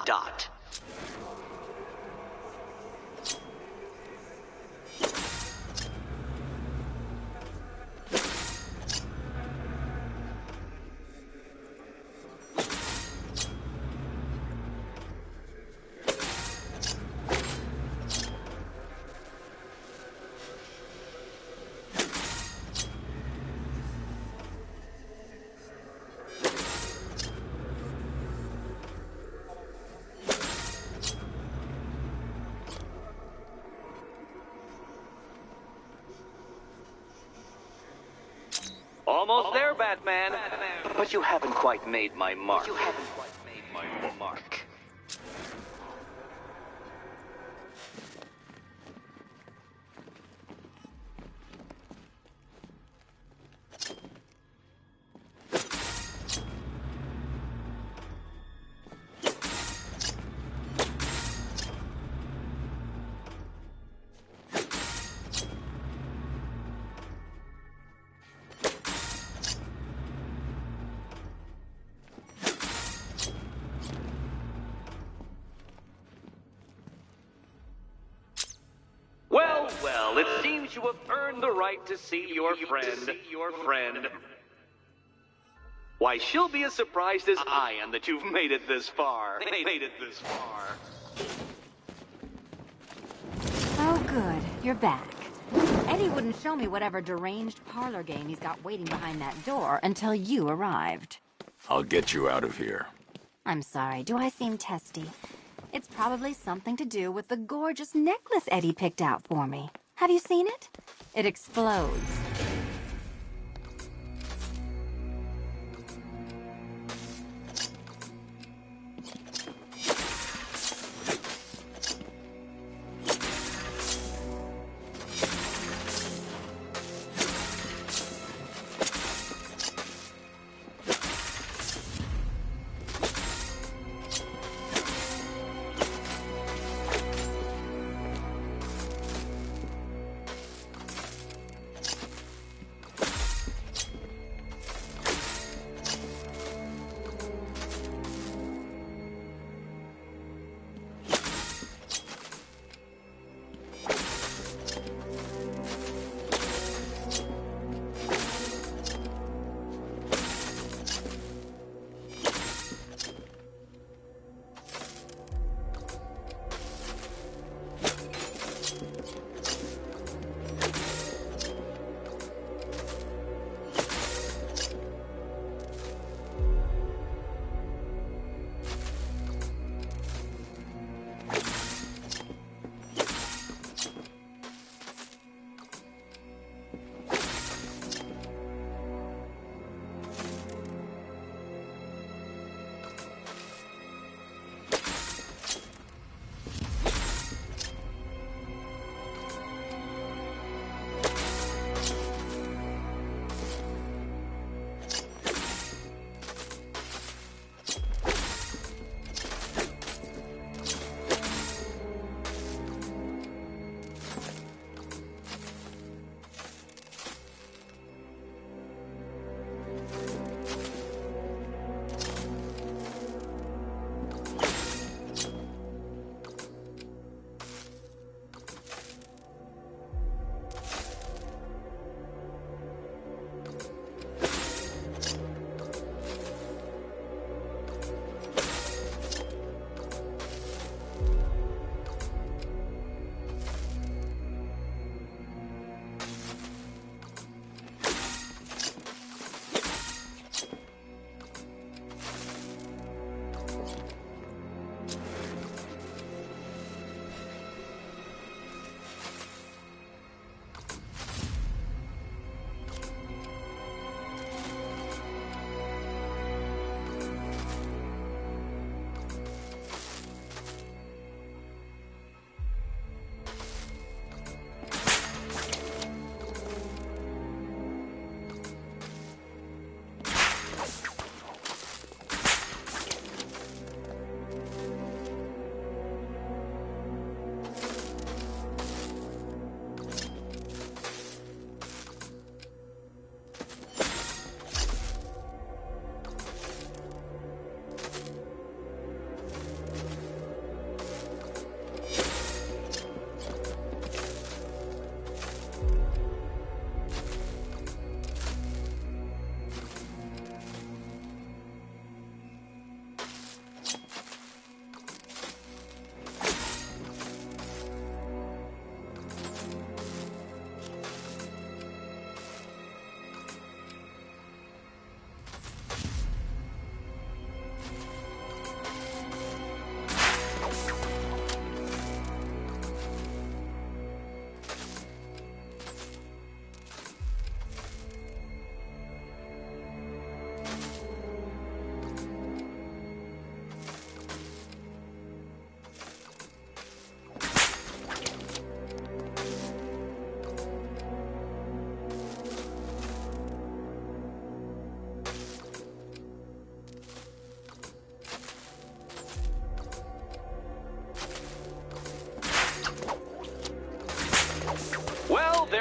Speaker 16: Dot. Almost there, Batman. But you haven't quite made my mark. Well, it seems you have earned the right to see your friend. Why, she'll be as surprised as I am that you've made it this far.
Speaker 17: Oh, good. You're back. Eddie wouldn't show me whatever deranged parlor game he's got waiting behind that door until you arrived.
Speaker 4: I'll get you out of here.
Speaker 17: I'm sorry. Do I seem testy? It's probably something to do with the gorgeous necklace Eddie picked out for me. Have you seen it? It explodes.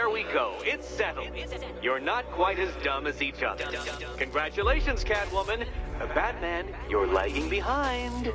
Speaker 16: there we go. It's settled. You're not quite as dumb as each other. Congratulations, Catwoman. Batman, you're lagging behind.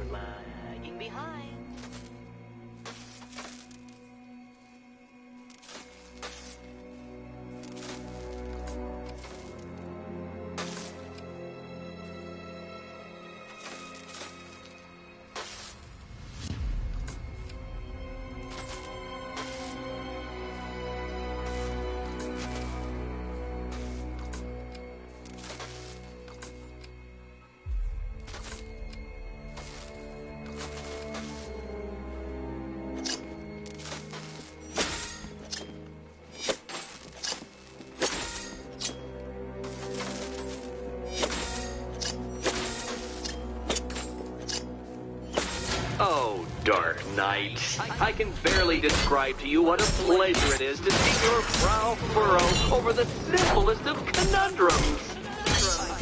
Speaker 16: Oh, Dark Knight. I can barely describe to you what a pleasure it is to see your brow furrow over the simplest of conundrums.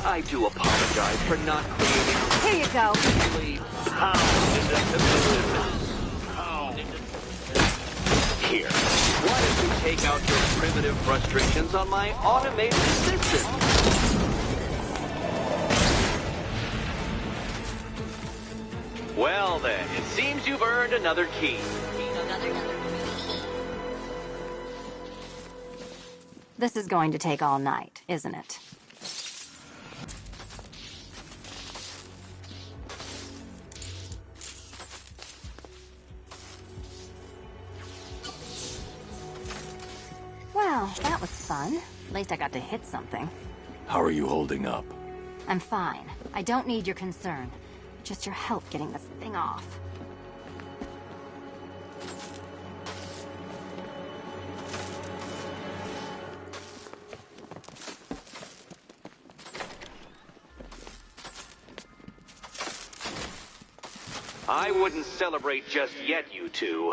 Speaker 16: I do apologize for not creating
Speaker 17: Here you go.
Speaker 16: Here, why don't you take out your primitive frustrations on my automated assistant? Well then, it seems you've earned another key.
Speaker 17: This is going to take all night, isn't it? Well, that was fun. At least I got to hit something.
Speaker 4: How are you holding up?
Speaker 17: I'm fine. I don't need your concern. Just your help getting this thing off.
Speaker 16: I wouldn't celebrate just yet, you two.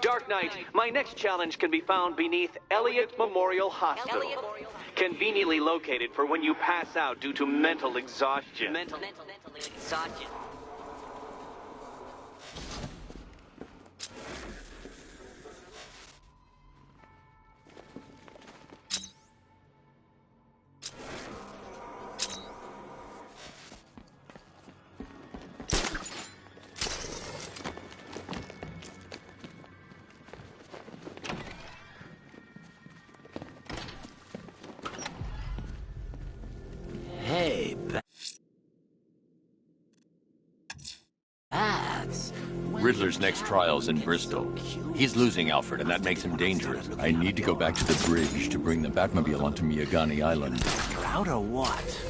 Speaker 16: Dark Knight, my next challenge can be found beneath Elliott Memorial Hospital. Conveniently located for when you pass out due to mental exhaustion.
Speaker 12: Mental exhaustion.
Speaker 7: Hey, Bats.
Speaker 18: Riddler's next trial's in Bristol. He's losing Alfred, and that makes him dangerous. I need to go back to the bridge to bring the Batmobile onto Miagani Island.
Speaker 7: You're out or what?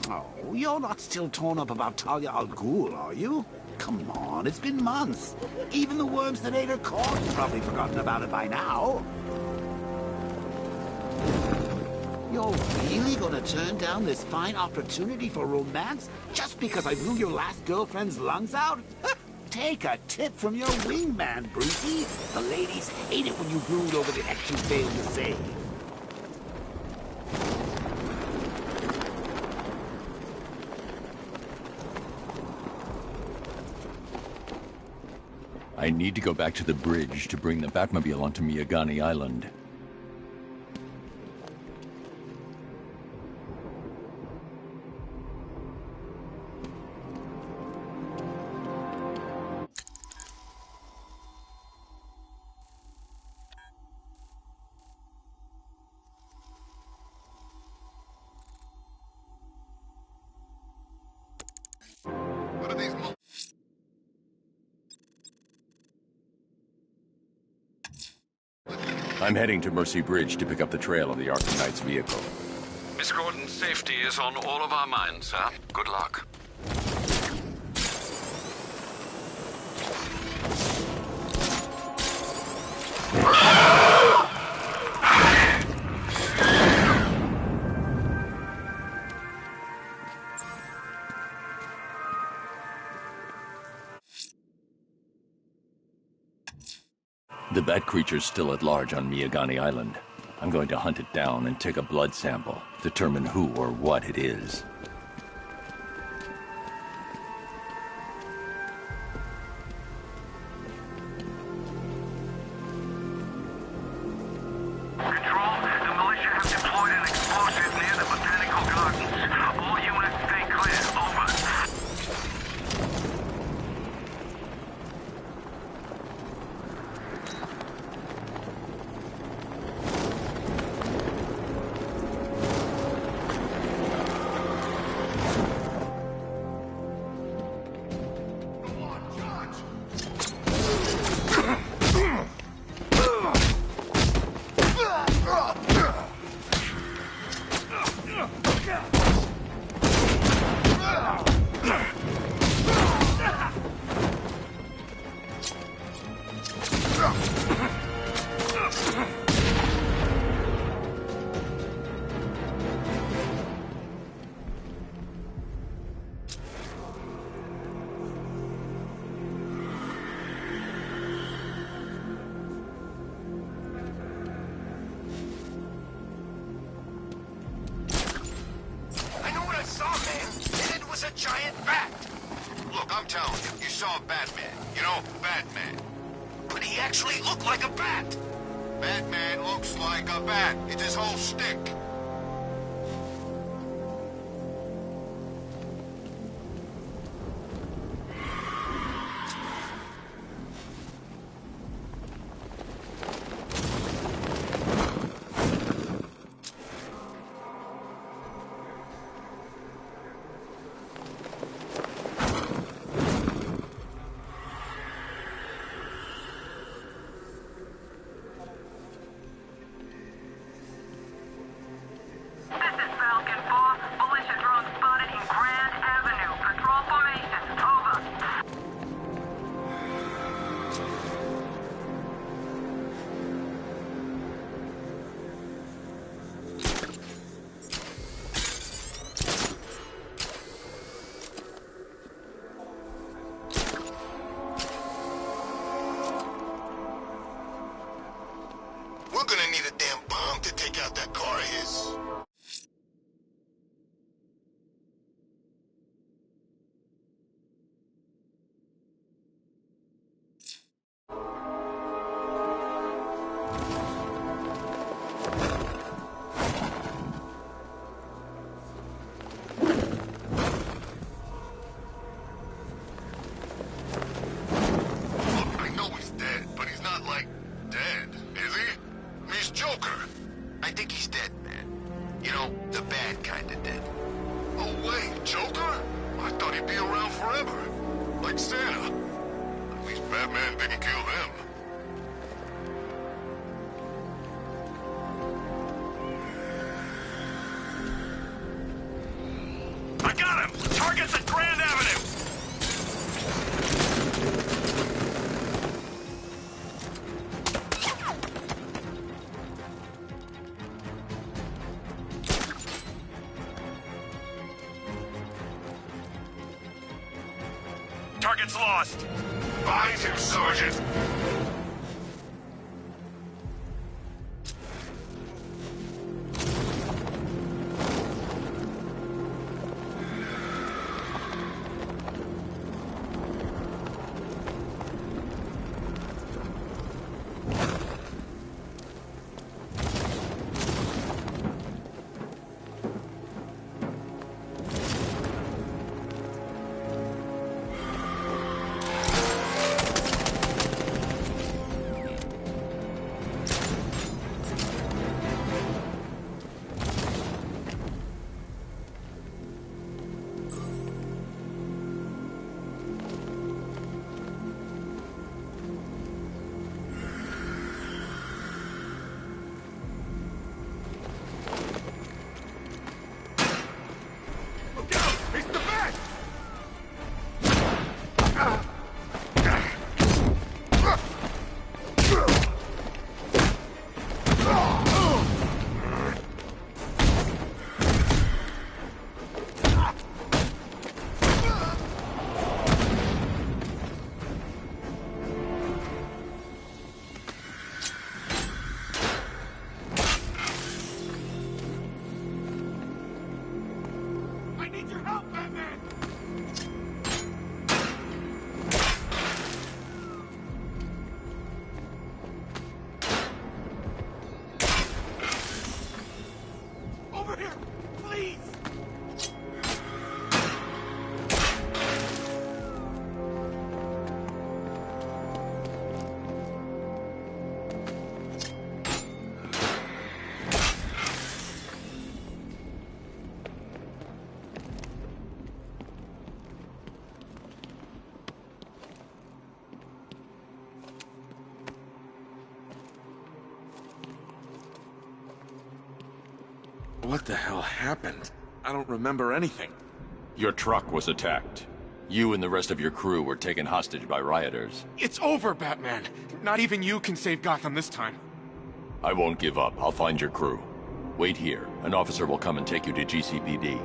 Speaker 7: Oh, you're not still torn up about Talia al Ghul, are you? Come on, it's been months. Even the worms that ate her corpse have probably forgotten about it by now. You're really gonna turn down this fine opportunity for romance just because I blew your last girlfriend's lungs out? Take a tip from your wingman, Brucey. The ladies hate it when you brood over the ex you failed to save.
Speaker 18: I need to go back to the bridge to bring the Batmobile onto Miagani Island. I'm heading to Mercy Bridge to pick up the trail of the Arkham Knight's vehicle.
Speaker 3: Miss Gordon's safety is on all of our minds, sir. Good luck.
Speaker 18: The bat creature's still at large on Miagani Island. I'm going to hunt it down and take a blood sample, determine who or what it is.
Speaker 2: I'm Batman. You know, Batman. But he actually looked like a bat. Batman looks like a bat. It's his whole shtick. We're gonna need a damn bomb to take out that car of his. Look, I know he's dead, but he's not, like, dead, is he? He's Joker. I think he's dead, man. You know, the bad kind of dead. Oh, wait, Joker? I thought he'd be around forever. Like Santa. At least Batman didn't kill him.
Speaker 1: I got him! Target's at Grand Avenue! Target's lost.
Speaker 2: Find him, Sergeant!
Speaker 19: What the hell happened? I don't remember anything.
Speaker 18: Your truck was attacked. You and the rest of your crew were taken hostage by rioters.
Speaker 19: It's over, Batman. Not even you can save Gotham this time.
Speaker 18: I won't give up. I'll find your crew. Wait here. An officer will come and take you to GCPD.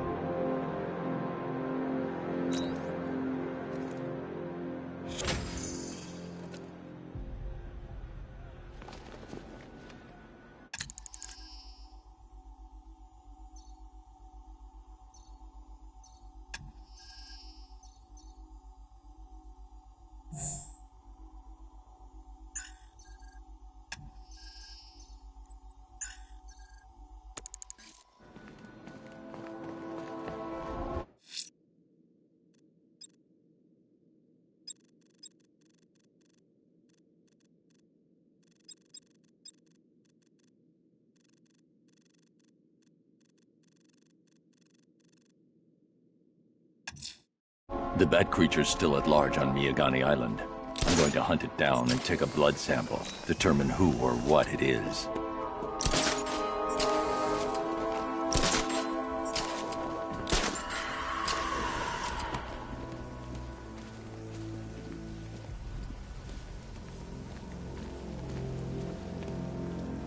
Speaker 18: The bat creature's still at large on Miyagani Island. I'm going to hunt it down and take a blood sample, determine who or what it is.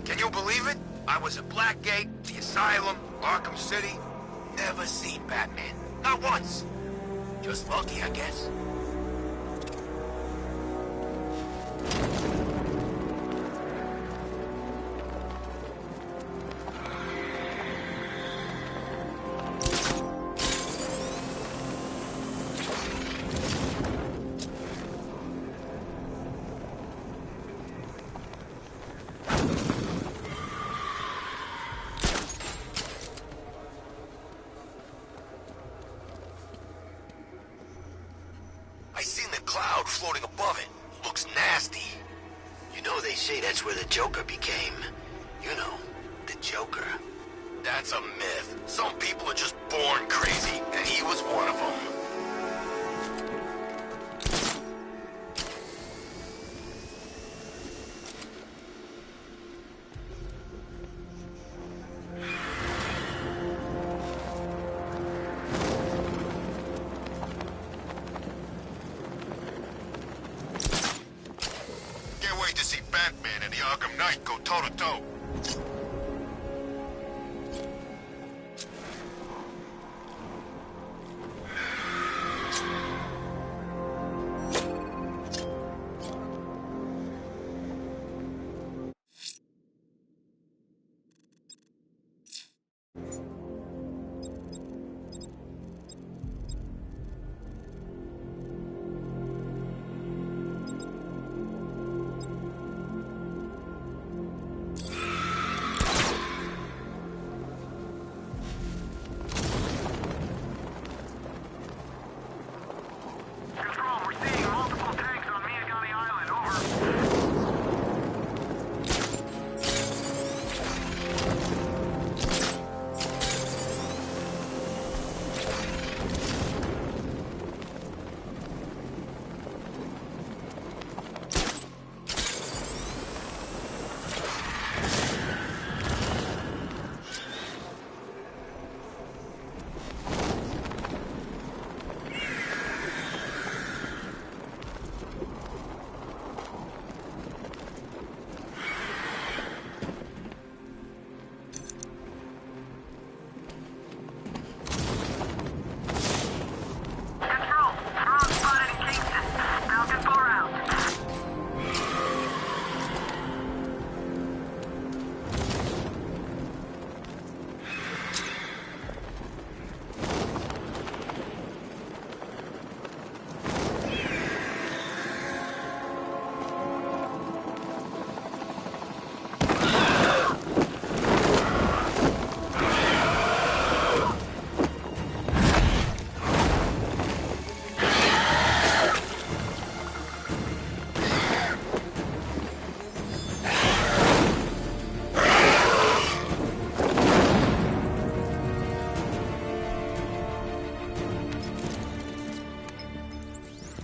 Speaker 2: Can you believe it? I was at Blackgate, the Asylum, Arkham City. Never seen Batman. Not once. Just lucky, I guess. I seen the cloud floating above it. Looks nasty. You know they say that's where the Joker became. You know, the Joker. That's a myth. Some people are just born crazy, and he was one of them. Can't wait to see Batman and the Arkham Knight go toe-to-toe.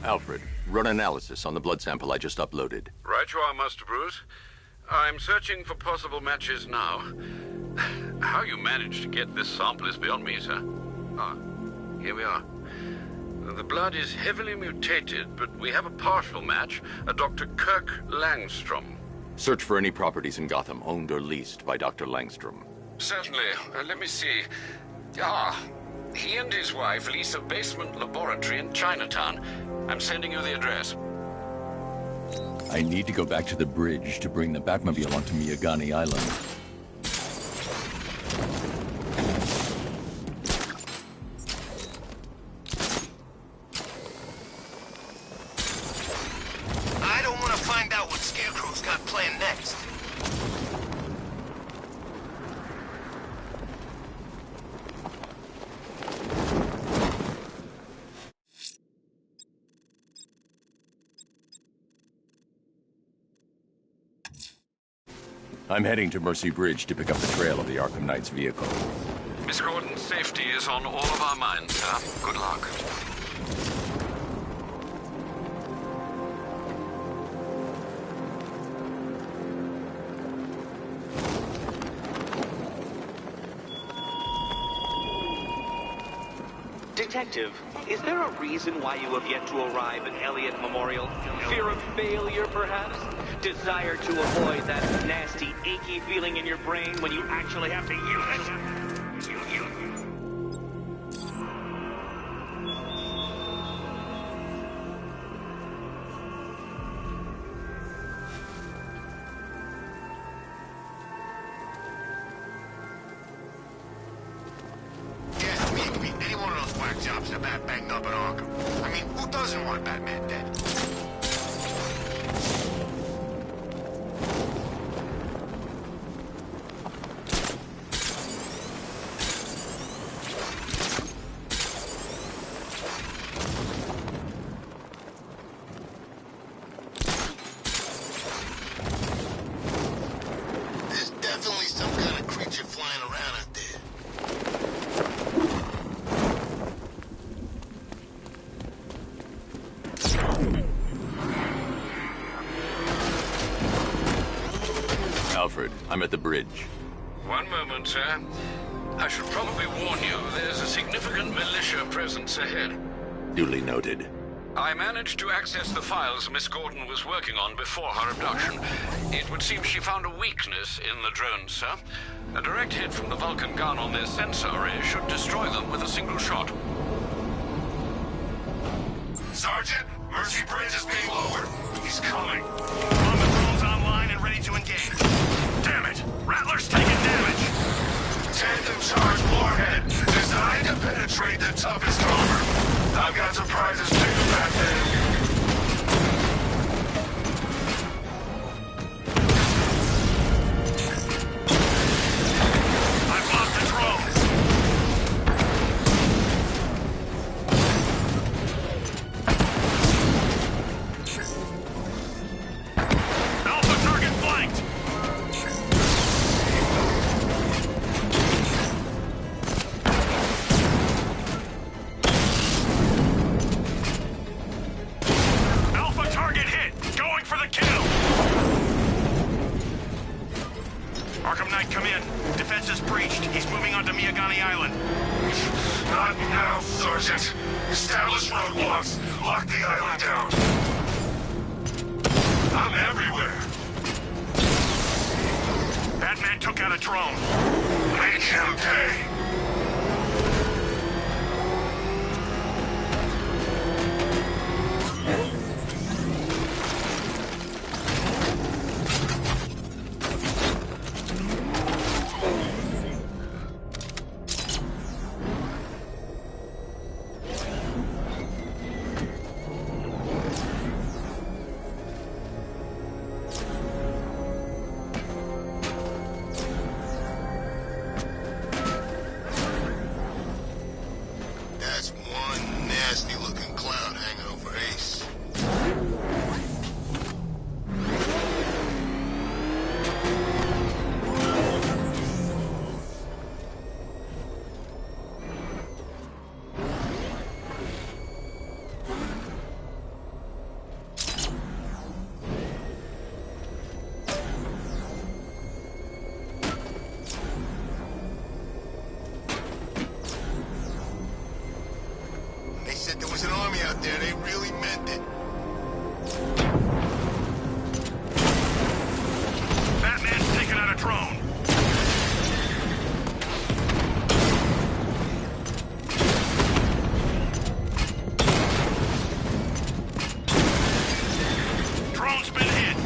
Speaker 4: Alfred, run analysis on the blood sample I just uploaded.
Speaker 3: Right you are, Master Bruce. I'm searching for possible matches now. How you managed to get this sample is beyond me, sir. Ah, here we are. The blood is heavily mutated, but we have a partial match, a Dr. Kirk Langstrom.
Speaker 4: Search for any properties in Gotham owned or leased by Dr. Langstrom.
Speaker 3: Certainly. Let me see. Ah, he and his wife lease a basement laboratory in Chinatown. I'm sending you the address.
Speaker 18: I need to go back to the bridge to bring the Batmobile onto Miyagani Island.
Speaker 2: I don't want to find out what Scarecrow's got planned next.
Speaker 18: I'm heading to Mercy Bridge to pick up the trail of the Arkham Knight's vehicle.
Speaker 3: Miss Gordon's safety is on all of our minds, sir. Good luck.
Speaker 16: Detective, is there a reason why you have yet to arrive at Elliott Memorial? Fear of failure, perhaps? Desire to avoid that nasty, achy feeling in your brain when you actually have to use it?
Speaker 2: Jobs are that banged up in Arkham. I mean, who doesn't want Batman dead? There's definitely some kind of creature flying around out there.
Speaker 18: Alfred, I'm at the bridge.
Speaker 3: One moment, sir. I should probably warn you, there's a significant militia presence ahead.
Speaker 18: Duly noted.
Speaker 3: I managed to access the files Miss Gordon was working on before her abduction. It would seem she found a weakness in the drones, sir. A direct hit from the Vulcan gun on their sensor array should destroy them with a single shot.
Speaker 2: Sergeant, Mercy Bridge is being lowered. He's coming.
Speaker 1: Bomber drones online and ready to engage. Damn it! Rattler's taking damage!
Speaker 2: Tandem charge warhead, designed to penetrate the toughest armor. I've got surprises too back there.
Speaker 1: Arkham Knight, come in. Defense is breached. He's moving onto Miyagani Island.
Speaker 2: Not now, Sergeant. Establish roadblocks. Lock the island down. I'm everywhere.
Speaker 1: Batman took out a drone.
Speaker 2: Make him pay. Nasty-looking cloud hanging over Ace. There was an army out there, they really meant it.
Speaker 1: Batman's taken out a drone. Drone's been hit.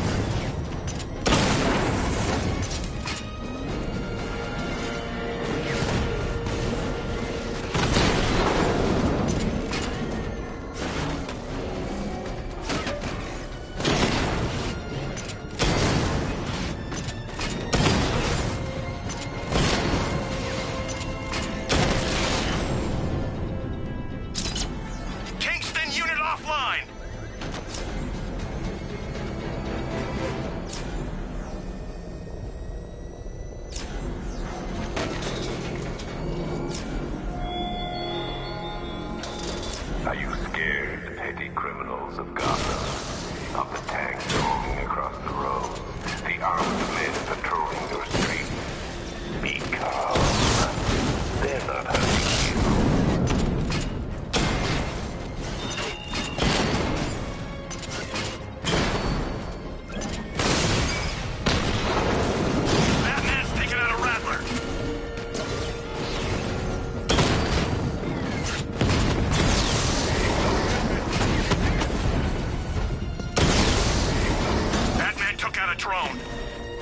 Speaker 1: out a drone.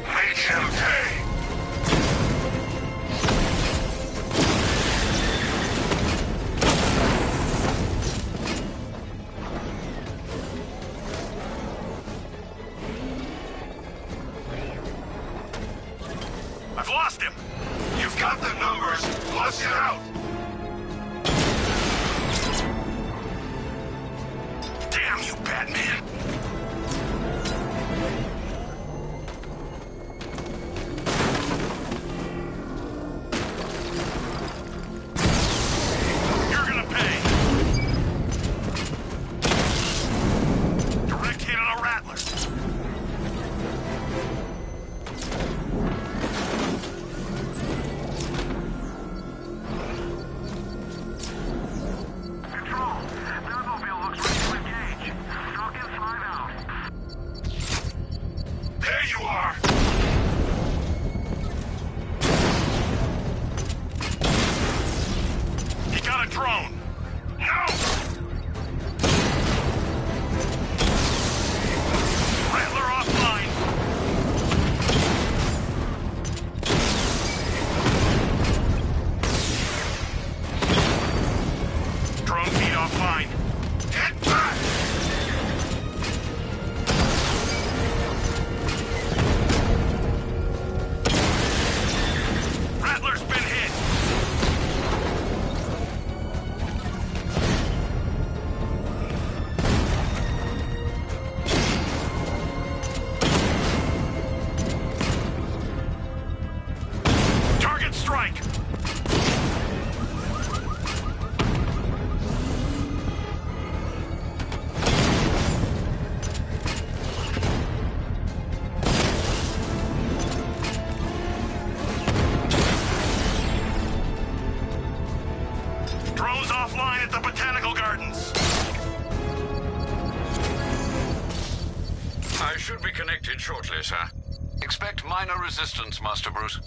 Speaker 2: Make him pay.
Speaker 1: I've lost him.
Speaker 2: You've got the numbers. Flush it out.
Speaker 1: Damn you, Batman. You're gonna pay. Direct hit on a Rattler.
Speaker 2: There you are.
Speaker 1: He got a drone.
Speaker 2: No.
Speaker 1: Rattler offline. Drone feed offline.
Speaker 2: Get back.
Speaker 1: Rattler's been hit. Target strike. Drones offline at the Botanical Gardens.
Speaker 3: I should be connected shortly, sir. Expect minor resistance, Master Bruce.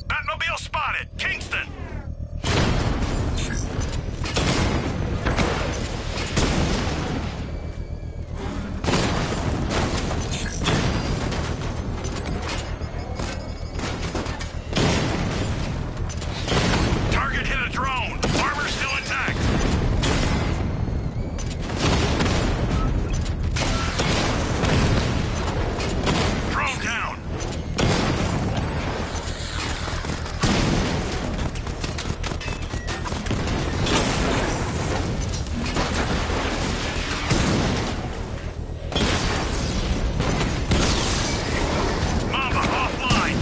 Speaker 1: Batmobile spotted. Kingston. Target hit a drone. Armor still intact. Drone down. Mamba offline.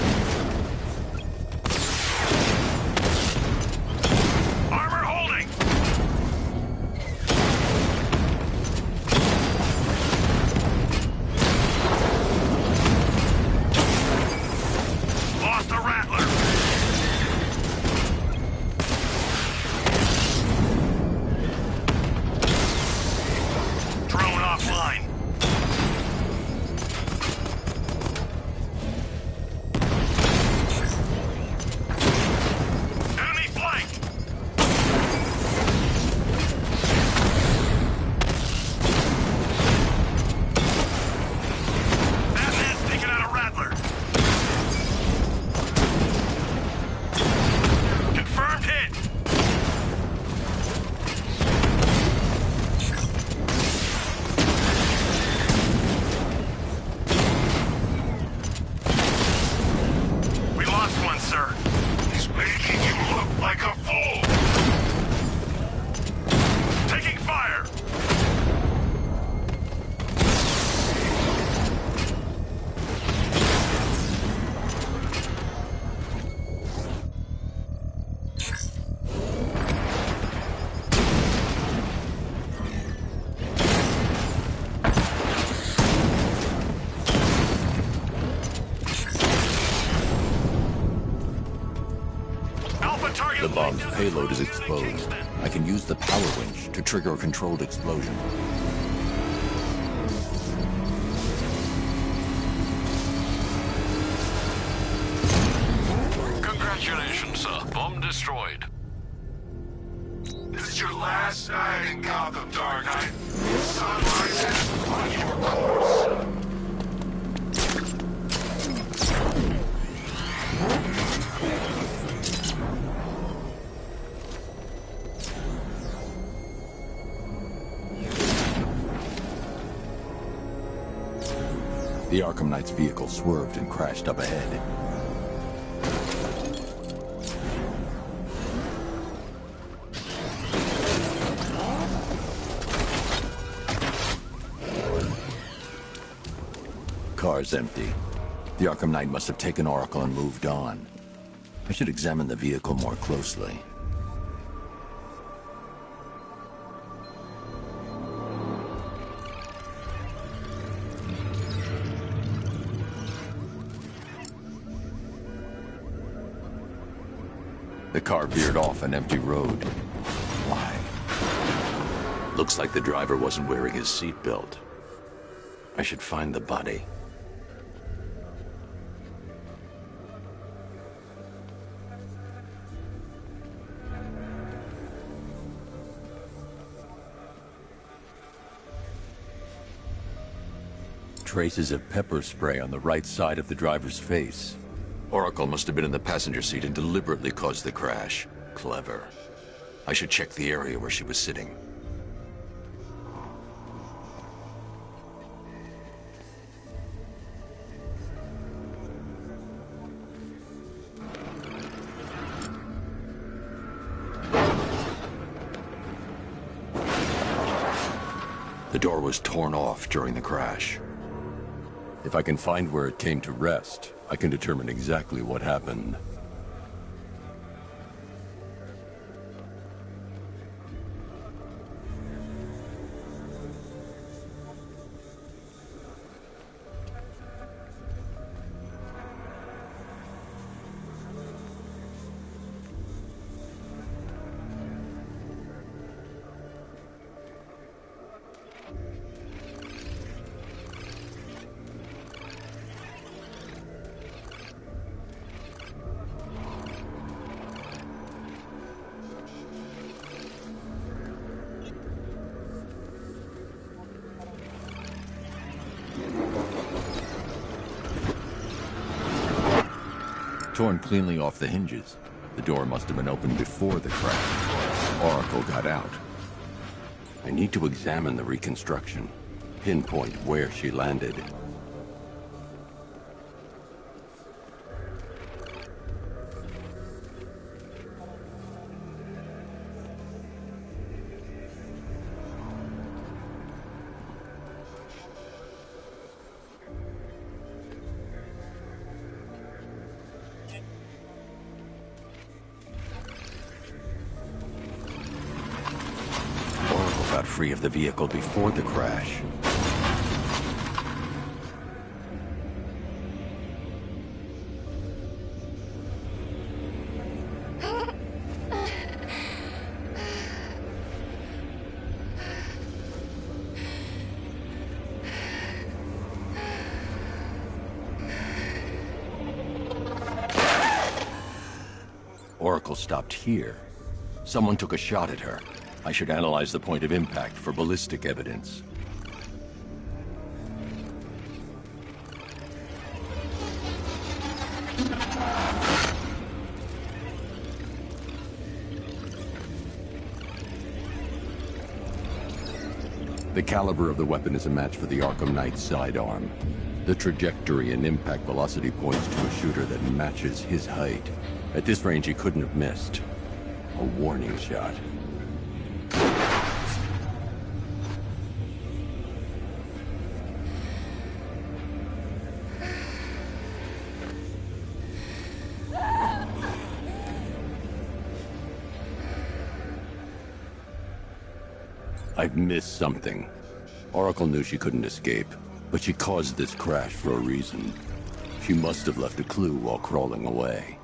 Speaker 1: Armor holding. Lost a Rattler. Drone offline. Enemy flank. Batman's taking out a Rattler. Confirmed hit. We lost one, sir.
Speaker 2: He's making you look like a fool.
Speaker 1: Taking fire. Alpha target.
Speaker 18: The bomb's payload is exposed. I can use the power winch to trigger a controlled explosion.
Speaker 3: Congratulations, sir. Bomb destroyed.
Speaker 2: This is your last night in Gotham, Dark Knight. Sun rises on your corpse.
Speaker 18: The Arkham Knight's vehicle swerved and crashed up ahead. Car's empty. The Arkham Knight must have taken Oracle and moved on. I should examine the vehicle more closely. The car veered off an empty road. Why? Looks like the driver wasn't wearing his seatbelt. I should find the body. Traces of pepper spray on the right side of the driver's face. Oracle must have been in the passenger seat and deliberately caused the crash. Clever. I should check the area where she was sitting. The door was torn off during the crash. If I can find where it came to rest, I can determine exactly what happened. Torn cleanly off the hinges. The door must have been opened before the crash. Oracle got out. I need to examine the reconstruction, pinpoint where she landed. Got free of the vehicle before the crash. Oracle stopped here. Someone took a shot at her. I should analyze the point of impact for ballistic evidence. The caliber of the weapon is a match for the Arkham Knight's sidearm. The trajectory and impact velocity points to a shooter that matches his height. At this range, he couldn't have missed. A warning shot. I've missed something. Oracle knew she couldn't escape, but she caused this crash for a reason. She must have left a clue while crawling away.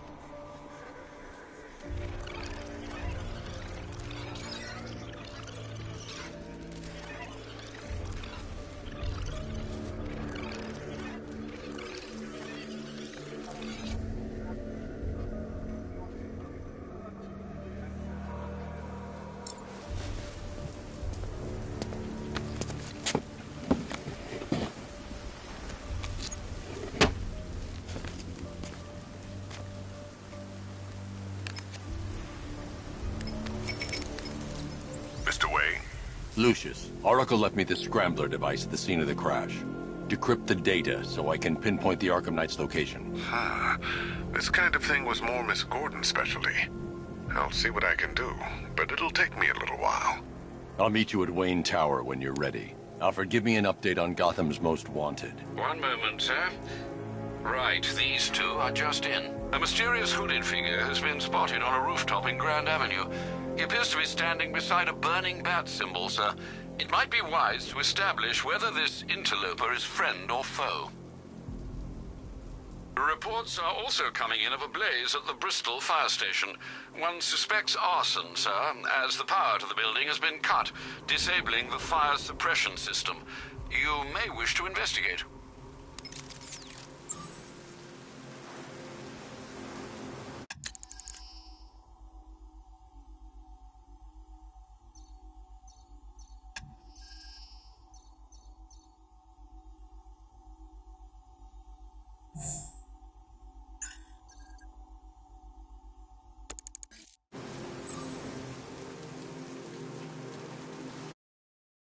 Speaker 1: Mr. Wayne?
Speaker 18: Lucius, Oracle left me the scrambler device at the scene of the crash. Decrypt the data so I can pinpoint the Arkham Knight's location.
Speaker 15: This kind of thing was more Miss Gordon's specialty. I'll see what I can do, but it'll take me a little while.
Speaker 18: I'll meet you at Wayne Tower when you're ready. Alfred, give me an update on Gotham's Most Wanted.
Speaker 3: One moment, sir. Right, these two are just in. A mysterious hooded figure has been spotted on a rooftop in Grand Avenue. He appears to be standing beside a burning bat symbol, sir. It might be wise to establish whether this interloper is friend or foe. Reports are also coming in of a blaze at the Bristol fire station. One suspects arson, sir, as the power to the building has been cut, disabling the fire suppression system. You may wish to investigate.